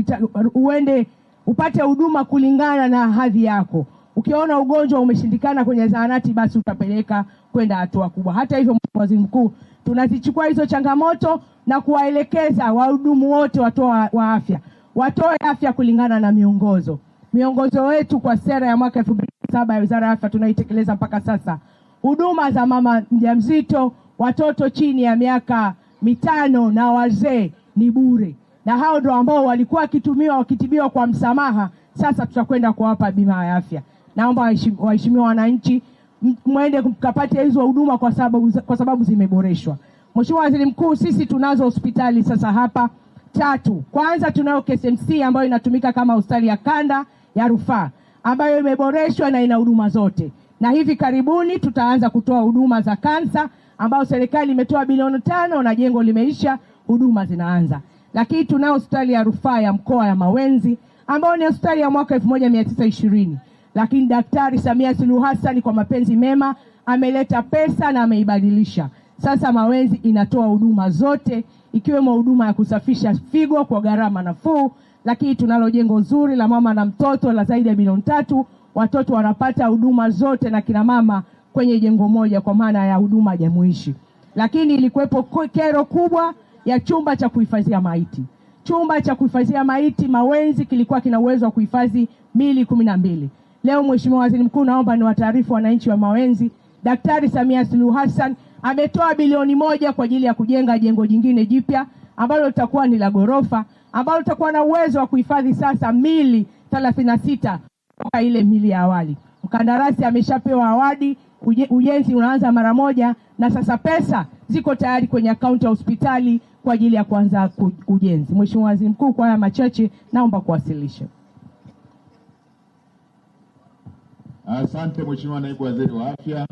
uende upate huduma kulingana na hadhi yako. Ukiona ugonjwa umeshindikana kwenye zahanati, basi utapeleka kwenda hatua kubwa. Hata hivyo Mheshimiwa Waziri Mkuu, tunazichukua hizo changamoto na kuwaelekeza wahudumu wote wa afya watoe afya kulingana na miongozo. Miongozo wetu kwa sera ya mwaka 2007 ya Wizara ya Afya tunaitekeleza mpaka sasa. Huduma za mama mjamzito, watoto chini ya miaka 5 na wazee ni bure. Na hao ndio ambao walikuwa wakitibiwa kwa msamaha, sasa tutakwenda kuwapa bima ya afya. Naomba waheshimiwa wananchi mwende mkapate hizo huduma kwa sababu zimeboreshwa. Mheshimiwa Waziri Mkuu, sisi tunazo hospitali sasa hapa 3. Kwanza tunayo KSMC ambayo inatumika kama hospitali ya kanda ya rufaa ambayo imeboreshwa na ina huduma zote. Na hivi karibuni tutaanza kutoa huduma za kansa ambayo serikali imetoa bilioni 5 na jengo limeisha, huduma zinaanza. Lakini tunao hospitali ya rufaa ya mkoa ya Mawenzi ambayo ni hospitali ya mwaka 1920. Lakini Daktari Samia Suluhu Hassan kwa mapenzi mema ameleta pesa na ameibadilisha. Sasa Mawenzi inatoa huduma zote ikiwemo huduma ya kusafisha figo kwa gharama nafuu. Lakini tunalo jengo zuri la mama na mtoto la zaidi ya bilioni 3. Watoto wanapata huduma zote na kina mama kwenye jengo moja kwa maana ya huduma jumuishi. Lakini ilikuwepo kero kubwa ya chumba cha kuhifadhia maiti. Chumba cha kuhifadhia maiti Mawenzi kilikuwa kina uwezo wa kuhifadhi miili 12. Leo Mheshimiwa Waziri Mkuu, naomba niwataarifu wananchi wa Mawenzi, Daktari Samia Suluhu Hassan ametoa bilioni 1 kwa ajili ya kujenga jengo jingine jipya ambalo litakuwa ni la ghorofa, ambalo litakuwa na uwezo wa kuhifadhi sasa miili 36 kwa ile miili ya awali. Mkandarasi ameshapewa awadi ujenzi unaanza mara moja, na sasa pesa ziko tayari kwenye akaunti ya hospitali kwa ajili ya kuanza ujenzi. Mheshimiwa Waziri Mkuu, kwa haya machache naomba kuwasilisha. Asante Mheshimiwa Naibu Waziri wa Afya.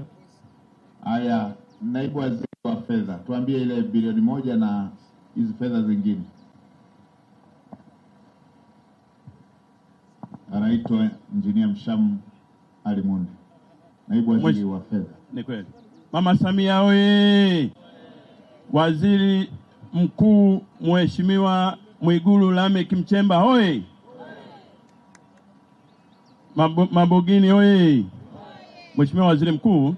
Haya, Naibu Waziri wa Fedha, tuambie ile bilioni 1 na hizi fedha zingine. Anaitwa Injinia Mshamu Alimunde, Naibu Waziri wa Fedha. Ni kweli. Mama Samia oye! Waziri Mkuu Mheshimiwa Mwigulu Lameck Nchemba oye! Mabogini oye! Mheshimiwa Waziri Mkuu,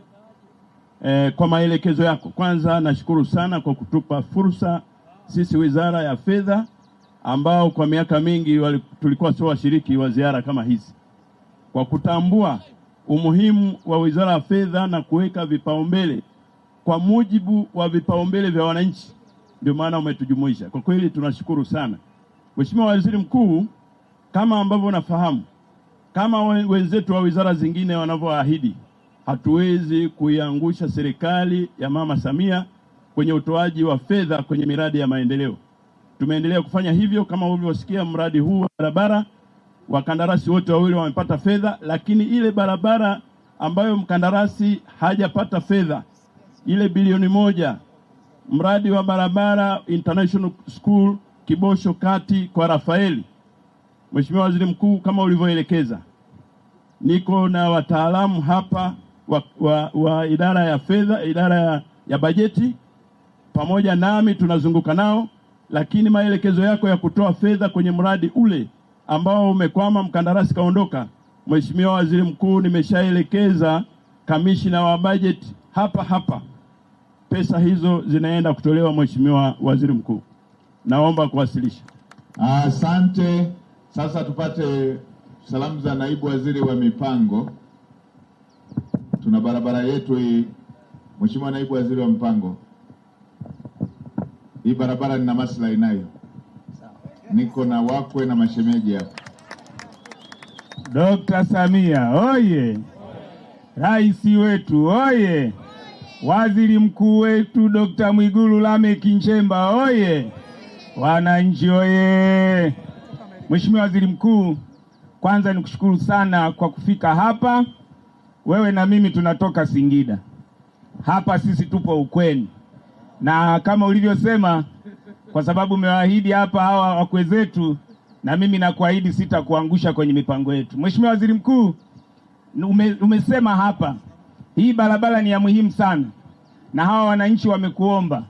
kwa maelekezo yako, kwanza nashukuru sana kwa kutupa fursa sisi Wizara ya Fedha ambao kwa miaka mingi tulikuwa sio washiriki wa ziara kama hizi, kwa kutambua umuhimu wa Wizara ya Fedha na kuweka vipaumbele kwa mujibu wa vipaumbele vya wananchi. Ndio maana umetujumuisha. Kwa kweli tunashukuru sana. Mheshimiwa Waziri Mkuu, kama ambavyo nafahamu, kama wenzetu wa wizara zingine wanavyoahidi, hatuwezi kuiangusha serikali ya Mama Samia kwenye utoaji wa fedha kwenye miradi ya maendeleo. Tumeendelea kufanya hivyo. Kama ulivyosikia, mradi huu wa barabara, wakandarasi wote wawili wamepata fedha, lakini ile barabara ambayo mkandarasi hajapata fedha, ile bilioni 1, mradi wa barabara International School Kibosho Kati kwa Rafaeli, Mheshimiwa Waziri Mkuu, kama ulivyoelekeza, niko na wataalamu hapa wa idara ya fedha, idara ya bajeti, pamoja nami tunazunguka nao, lakini maelekezo yako ya kutoa fedha kwenye mradi ule ambao umekwama, mkandarasi kaondoka, Mheshimiwa Waziri Mkuu, nimeshaelekeza kamishina wa bajeti hapa, pesa hizo zinaenda kutolewa. Mheshimiwa Waziri Mkuu, naomba kuwasilisha. Asante. Sasa tupate salamu za Naibu Waziri wa Mipango. Tuna barabara yetu hii. Mheshimiwa Naibu Waziri wa Mipango, hii barabara nina maslahi nayo. Niko na wakwe na mashemeji hapa. Dr. Samia oye! Rais wetu oye! Waziri Mkuu wetu Dr. Mwigulu Lameck Nchemba oye! Wananchi oye! Mheshimiwa Waziri Mkuu, kwanza nikushukuru sana kwa kufika hapa. Wewe na mimi tunatoka Singida. Hapa sisi tupo ukweni. Na kama ulivyosema, kwa sababu umewaahidi hapa hawa wakwe zetu, na mimi nakuahidi sitakuangusha kwenye mipango yetu. Mheshimiwa Waziri Mkuu, umesema hapa hii barabara ni ya muhimu sana, na hawa wananchi wamekuomba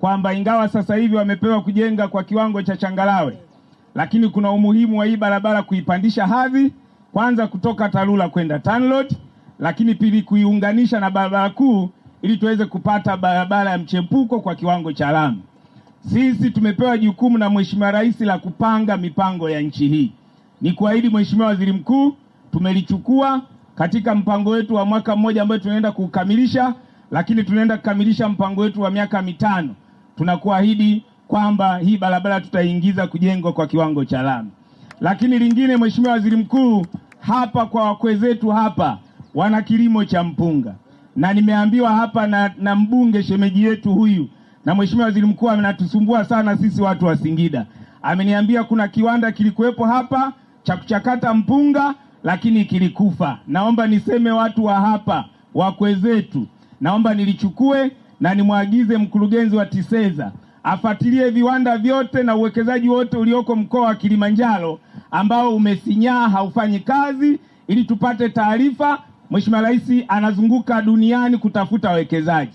kwamba ingawa sasa hivi wamepewa kujenga kwa kiwango cha changarawe, lakini kuna umuhimu wa hii barabara kuipandisha hadhi, kwanza kutoka TARURA kwenda TANROADS, lakini pili kuiunganisha na barabara kuu ili tuweze kupata barabara ya mchepuko kwa kiwango cha lami. Sisi tumepewa jukumu na Mheshimiwa Rais la kupanga mipango ya nchi hii. Ni kuahidi Mheshimiwa Waziri Mkuu, tumelichukua katika mpango wetu wa mwaka mmoja ambao tunaenda kukamilisha, lakini tunaenda kukamilisha mpango wetu wa miaka 5. Tunakuahidi kwamba hii barabara tutaingiza kujengwa kwa kiwango cha lami. Lakini lingine, Mheshimiwa Waziri Mkuu, hapa kwa wakwe zetu hapa wana kilimo cha mpunga, na nimeambiwa hapa na mbunge shemeji yetu huyu, na Mheshimiwa Waziri Mkuu amenatusumbua sana sisi watu wa Singida. Ameniambia kuna kiwanda kilikuwepo hapa cha kuchakata mpunga lakini kilikufa. Naomba niseme watu wa hapa wakwe zetu, naomba nilichukue na nimwagize mkurugenzi wa TISEZA afuatilie viwanda vyote na uwekezaji wote ulioko mkoa wa Kilimanjaro ambao umesinyaa haufanyi kazi, ili tupate taarifa. Mheshimiwa Rais anazunguka duniani kutafuta wawekezaji.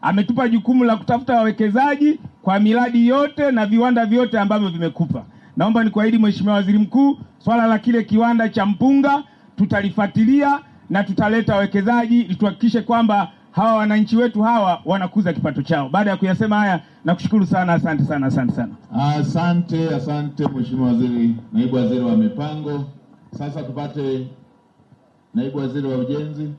Ametupa jukumu la kutafuta wawekezaji kwa miradi yote na viwanda vyote ambavyo vimekufa. Naomba nikuahidi Mheshimiwa Waziri Mkuu, swala la kile kiwanda cha mpunga tutalifuatilia na tutaleta wawekezaji ili tuhakikishe kwamba hawa wananchi wetu hawa wanakuza kipato chao. Baada ya kuyasema haya, nakushukuru sana, asante sana, asante sana. Asante Mheshimiwa Waziri, Naibu Waziri wa Mipango. Sasa tupate Naibu Waziri wa Ujenzi.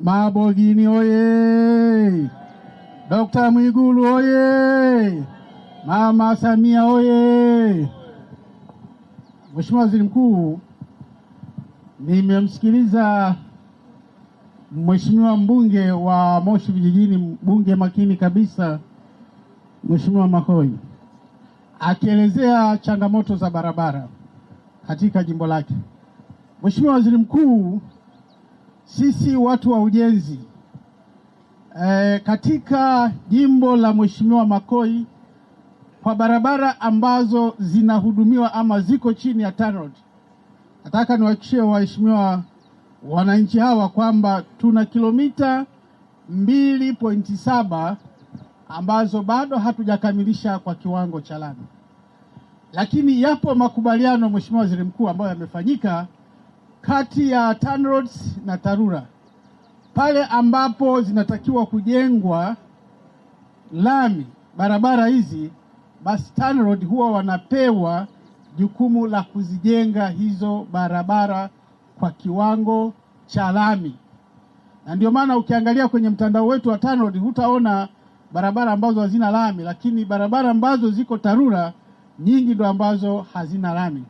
Mabogini oye! Dr. Mwigulu oye! Mama Samia oye! Mheshimiwa Waziri Mkuu, nimemsikiliza Mheshimiwa mbunge wa Moshi Vijijini, mbunge makini kabisa, Mheshimiwa Makoi, akielezea changamoto za barabara katika jimbo lake. Mheshimiwa Waziri Mkuu, sisi watu wa ujenzi katika jimbo la Mheshimiwa Makoi, kwa barabara ambazo zinahudumiwa ama ziko chini ya TANROADS, nataka niwahakikishie waheshimiwa wananchi hawa kwamba tuna kilomita 2.7 ambazo bado hatujakamilisha kwa kiwango cha lami. Lakini yapo makubaliano, Mheshimiwa Waziri Mkuu, ambayo yamefanyika kati ya TANROADS na TARURA pale ambapo zinatakiwa kujengwa lami barabara hizi, basi TANROADS huwa wanapewa jukumu la kuzijenga hizo barabara kwa kiwango cha lami. Na ndio maana ukiangalia kwenye mtandao wetu wa TANROADS hutaona barabara ambazo hazina lami, lakini barabara ambazo ziko TARURA nyingi ndo ambazo hazina lami.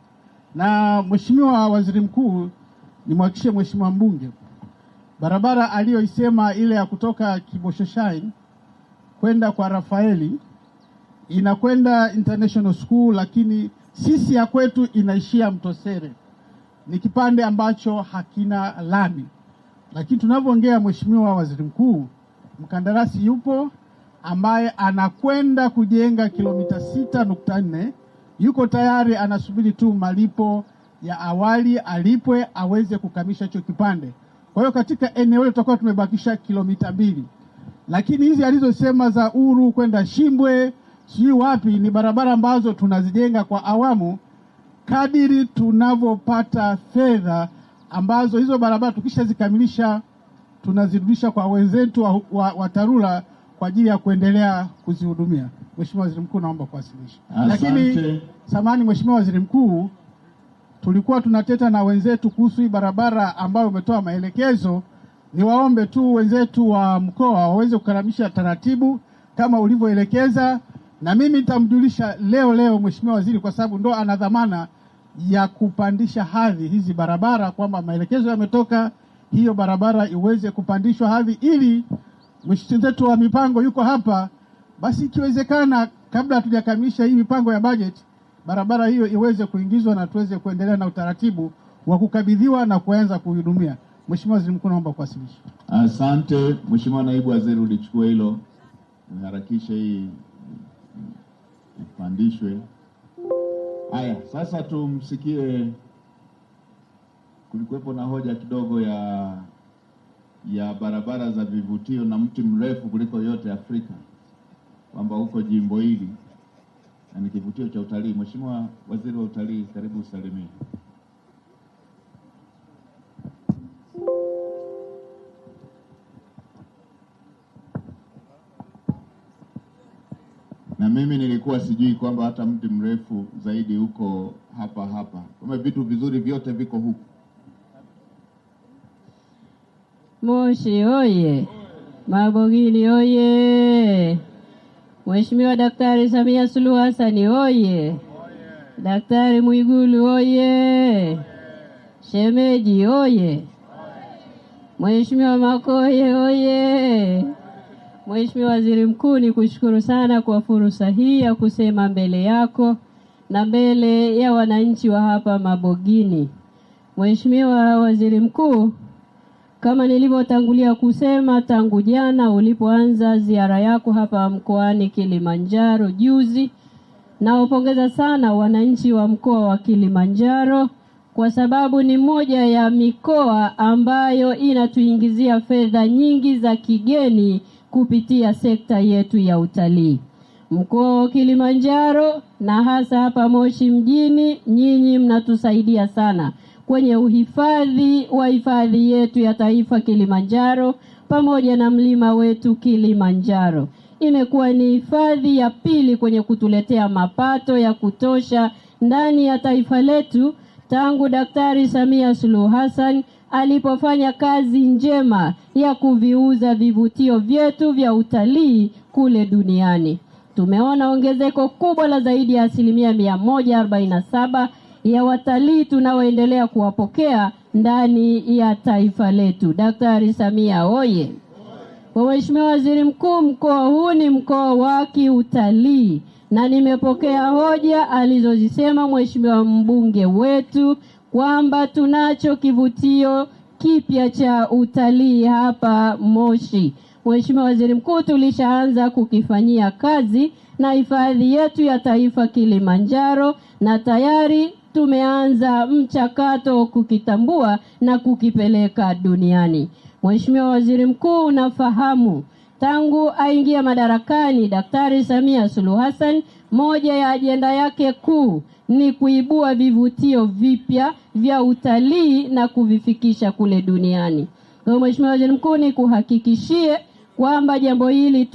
Na Mheshimiwa Waziri Mkuu, nimhakikishie Mheshimiwa mbunge, barabara aliyoisema ile ya kutoka Kiboshoshine kwenda kwa Rafaeli inakwenda International School, lakini sisi ya kwetu inaishia Mtosere. Ni kipande ambacho hakina lami. Lakini tunavyoongea, Mheshimiwa Waziri Mkuu, mkandarasi yupo ambaye anakwenda kujenga kilomita 6.4, yuko tayari, anasubiri tu malipo ya awali alipwe aweze kukamilisha hicho kipande. Kwa hiyo katika eneo hilo tutakuwa tumebakisha kilomita 2. Lakini hizi alizosema za Uru kwenda Shimbwe sijui wapi ni barabara ambazo tunazijenga kwa awamu kadiri tunavyopata fedha, ambazo hizo barabara tukishazikamilisha tunazirudisha kwa wenzetu wa TARURA kwa ajili ya kuendelea kuzihudumia. Mheshimiwa Waziri Mkuu, naomba kuwasilisha. Lakini samahani Mheshimiwa Waziri Mkuu, tulikuwa tunateta na wenzetu kuhusu hii barabara ambayo umetoa maelekezo. Niwaombe tu wenzetu wa mkoa waweze kukaramisha taratibu kama ulivyoelekeza, na mimi nitamjulisha leo Mheshimiwa Waziri, kwa sababu ndo ana dhamana ya kupandisha hadhi hizi barabara, kwamba maelekezo yametoka hiyo barabara iweze kupandishwa hadhi, ili mwenzetu wa mipango yuko hapa, basi ikiwezekana kabla hatujakamilisha hii mipango ya budget, barabara hiyo iweze kuingizwa na tuweze kuendelea na utaratibu wa kukabidhiwa na kuanza kuhudumia. Mheshimiwa Waziri Mkuu, naomba kuwasilisha. Asante. Mheshimiwa Naibu Waziri, ulichukua hilo, uharakishe hii ipandishwe. Haya, sasa tumsikie. Kulikuwepo na hoja kidogo ya barabara za vivutio na mti mrefu kuliko yote Afrika, kwamba huko jimbo hili na ni kivutio cha utalii. Mheshimiwa Waziri wa Utalii, karibu usalimie. Na mimi nilikuwa sijui kwamba hata mti mrefu zaidi huko hapa. Kama vitu vizuri vyote viko huku. Moshi oye! Mabogini oye! Mheshimiwa Daktari Samia Suluhu Hassan oye! Daktari Mwigulu oye! Shemeji oye! Mheshimiwa Makoye oye! Mheshimiwa Waziri Mkuu, ni kushukuru sana kwa fursa hii ya kusema mbele yako na mbele ya wananchi wa hapa Mabogini. Mheshimiwa Waziri Mkuu, kama nilivyotangulia kusema tangu jana ulipoanza ziara yako hapa mkoani Kilimanjaro juzi, naupongeza sana wananchi wa mkoa wa Kilimanjaro kwa sababu ni moja ya mikoa ambayo inatuingizia fedha nyingi za kigeni kupitia sekta yetu ya utalii. Mkoa wa Kilimanjaro na hasa hapa Moshi mjini, nyinyi mnatusaidia sana kwenye uhifadhi wa hifadhi yetu ya taifa Kilimanjaro pamoja na mlima wetu Kilimanjaro. Imekuwa ni hifadhi ya pili kwenye kutuletea mapato ya kutosha ndani ya taifa letu tangu Daktari Samia Suluhu Hassan alipofanya kazi njema ya kuviuza vivutio vyetu vya utalii kule duniani. tumeona ongezeko kubwa la zaidi ya 147% ya watalii tunaoendelea kuwapokea ndani ya taifa letu. Daktari Samia oye! Kwa Mheshimiwa Waziri Mkuu, mkoa huu ni mkoa wa kiutalii, na nimepokea hoja alizozisema Mheshimiwa mbunge wetu kwamba tunacho kivutio kipya cha utalii hapa Moshi. Mheshimiwa Waziri Mkuu, tulishaanza kukifanyia kazi na hifadhi yetu ya taifa Kilimanjaro, na tayari tumeanza mchakato kukitambua na kukipeleka duniani. Mheshimiwa Waziri Mkuu, unafahamu tangu aingia madarakani Daktari Samia Suluhu Hassan, moja ya ajenda yake kuu ni kuibua vivutio vipya vya utalii na kuvifikisha kule duniani. Kwa Mheshimiwa Waziri Mkuu, ni kuhakikishie kwamba jambo hili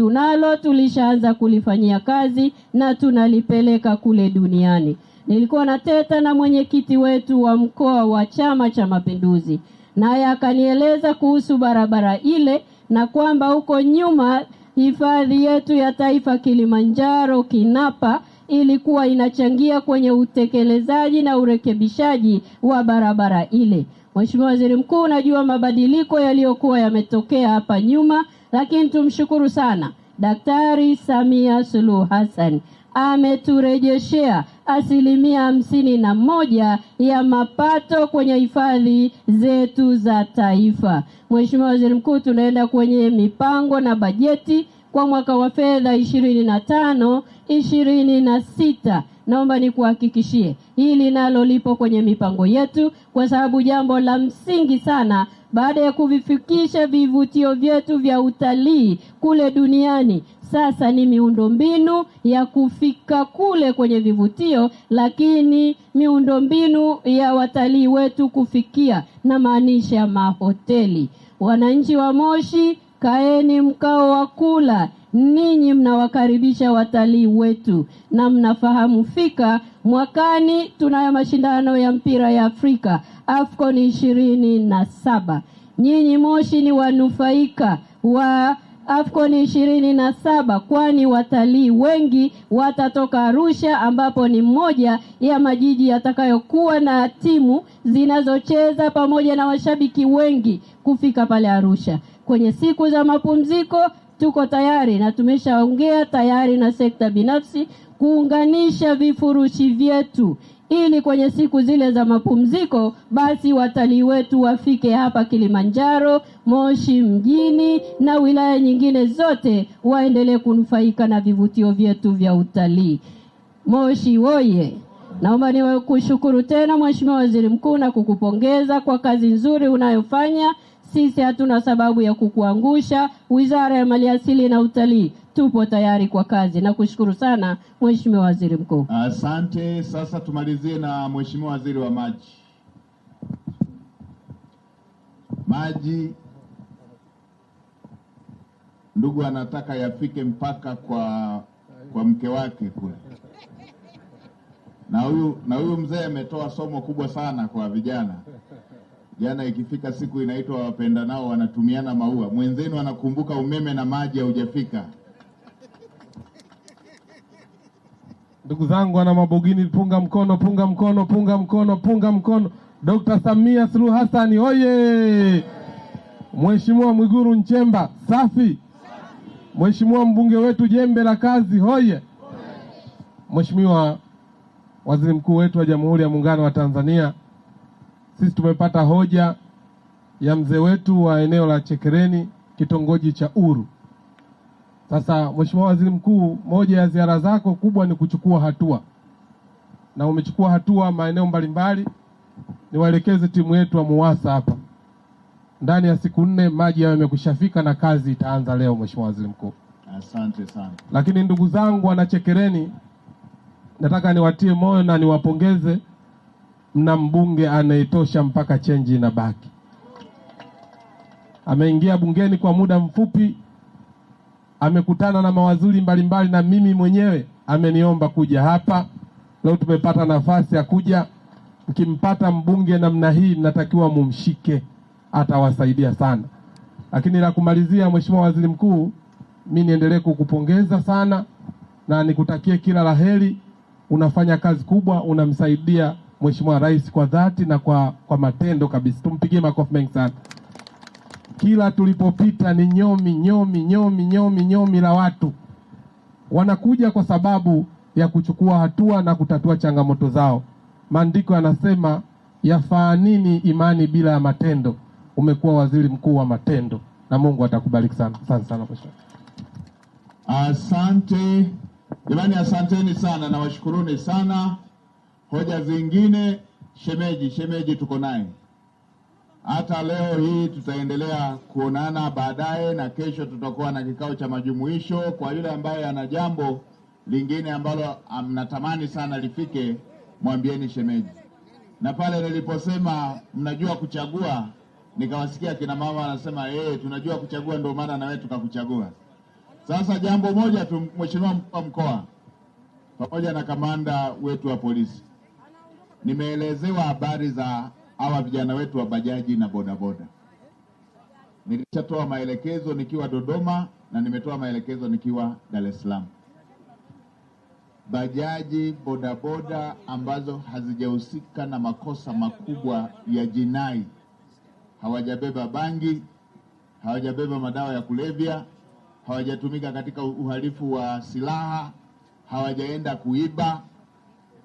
tulishaanza kulifanyia kazi na tunalipeleka kule duniani. Nilikuwa nateta na mwenyekiti wetu wa mkoa wa Chama cha Mapinduzi, naye akanieleza kuhusu barabara ile na kwamba huko nyuma hifadhi yetu ya taifa Kilimanjaro Kinapa ilikuwa inachangia kwenye utekelezaji na urekebishaji wa barabara ile. Mheshimiwa Waziri Mkuu, najua mabadiliko yaliyokuwa yametokea hapa nyuma, lakini tumshukuru sana Daktari Samia Suluhu Hassan ameturejeshea 51% ya mapato kwenye hifadhi zetu za taifa. Mheshimiwa Waziri Mkuu, tunaenda kwenye mipango na bajeti kwa mwaka wa fedha 25-26. Naomba nikuhakikishie hili nalo lipo kwenye mipango yetu, kwa sababu jambo la msingi sana baada ya kuvifikisha vivutio vyetu vya utalii kule duniani, sasa ni miundombinu ya kufika kule kwenye vivutio, lakini miundombinu ya watalii wetu kufikia, na maanisha mahoteli. Wananchi wa Moshi, kaeni mkao wa kula. Ninyi mnawakaribisha watalii wetu, na mnafahamu fika mwakani tunayo mashindano ya mpira ya Afrika AFCON 27. Nyinyi Moshi ni wanufaika wa AFCON 27, kwani watalii wengi watatoka Arusha, ambapo ni mmoja ya majiji yatakayokuwa na timu zinazocheza pamoja na washabiki wengi kufika pale Arusha. Kwenye siku za mapumziko tuko tayari na tumeshaongea tayari na sekta binafsi kuunganisha vifurushi vyetu, ili kwenye siku zile za mapumziko basi watalii wetu wafike hapa Kilimanjaro, Moshi mjini na wilaya nyingine zote, waendelee kunufaika na vivutio vyetu vya utalii. Moshi oye! Naomba nikushukuru tena Mheshimiwa Waziri Mkuu na kukupongeza kwa kazi nzuri unayofanya. Sisi hatuna sababu ya kukuangusha. Wizara ya Maliasili na Utalii tupo tayari kwa kazi. Nakushukuru sana Mheshimiwa Waziri Mkuu. Asante. Sasa tumalizie na Mheshimiwa Waziri wa Maji. Maji ndugu anataka yafike mpaka kwa mke wake kule. Na huyu mzee ametoa somo kubwa sana kwa vijana. Jana ikifika siku inaitwa wapenda nao wanatumiana maua, mwenzenu anakumbuka umeme na maji haujafika. Ndugu zangu wana Mabogini, punga mkono, punga mkono, punga mkono, punga mkono. Dr. Samia Suluhu Hassan oye! Mheshimiwa Mwigulu Nchemba safi! Mheshimiwa mbunge wetu jembe la kazi hoye! Mheshimiwa Waziri Mkuu wetu wa Jamhuri ya Muungano wa Tanzania, sisi tumepata hoja ya mzee wetu wa eneo la Chekereni, kitongoji cha Uru. Sasa Mheshimiwa Waziri Mkuu, moja ya ziara zako kubwa ni kuchukua hatua, na umechukua hatua maeneo mbalimbali. Niwaelekeze timu yetu wa MUWASA hapa, ndani ya siku 4 maji yao yamekushafika na kazi itaanza leo Mheshimiwa Waziri Mkuu. Asante sana. Lakini ndugu zangu wana Chekereni, nataka niwatie moyo na niwapongeze, mna mbunge anayetosha mpaka chenji na baki. Ameingia bungeni kwa muda mfupi, amekutana na mawaziri mbalimbali, na mimi mwenyewe ameniomba kuja hapa. Leo tumepata nafasi ya kuja. Mkimpata mbunge namna hii mnatakiwa mumshike, atawasaidia sana. Lakini la kumalizia, Mheshimiwa Waziri Mkuu, mimi niendelee kukupongeza sana na nikutakie kila laheri. Unafanya kazi kubwa, unamsaidia Mheshimiwa Rais kwa dhati na kwa matendo kabisa. Tumpigie makofi mengi sana. Kila tulipopita ni nyomi la watu wanakuja kwa sababu ya kuchukua hatua na kutatua changamoto zao. Maandiko yanasema yafaa nini imani bila ya matendo? Umekuwa waziri mkuu wa matendo na Mungu atakubariki sana. Asante sana mheshimiwa. Asante jamani, asanteni sana na washukuruni sana. Hoja zingine, shemeji tuko naye. Hata leo hii tutaendelea kuonana baadaye, na kesho tutakuwa na kikao cha majumuisho. Kwa yule ambaye ana jambo lingine ambalo mnatamani sana lifike, mwambieni shemeji. Na pale niliposema mnajua kuchagua, nikawasikia kina mama wanasema tunajua kuchagua, ndio maana na wewe tukakuchagua. Sasa jambo moja tu, Mheshimiwa Mkuu wa Mkoa pamoja na kamanda wetu wa polisi, nimeelezewa habari za hawa vijana wetu wa bajaji na bodaboda. Nilishatoa maelekezo nikiwa Dodoma na nimetoa maelekezo nikiwa Dar es Salaam. Bajaji, bodaboda ambazo hazijahusika na makosa makubwa ya jinai, hawajabeba bangi, hawajabeba madawa ya kulevya, hawajatumika katika uhalifu wa silaha, hawajaenda kuiba,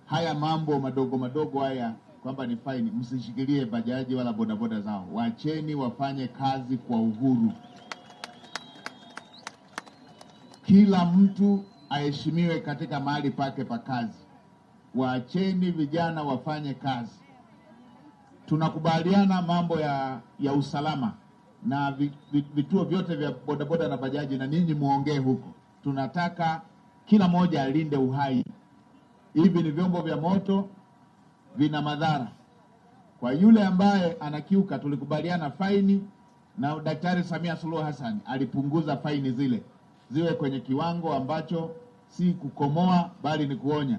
haya mambo madogo haya kwamba ni faini, msishikilie bajaji wala bodaboda zao. Waacheni wafanye kazi kwa uhuru. Kila mtu aheshimiwe katika mahali pake pa kazi. Waacheni vijana wafanye kazi. Tunakubaliana mambo ya usalama na vituo vyote vya bodaboda na bajaji, na ninyi muongee huko. Tunataka kila mmoja alinde uhai. Hivi ni vyombo vya moto, vina madhara. Kwa yule ambaye anakiuka, tulikubaliana faini, na Daktari Samia Suluhu Hassan alipunguza faini zile ziwe kwenye kiwango ambacho si kukomoa bali ni kuonya.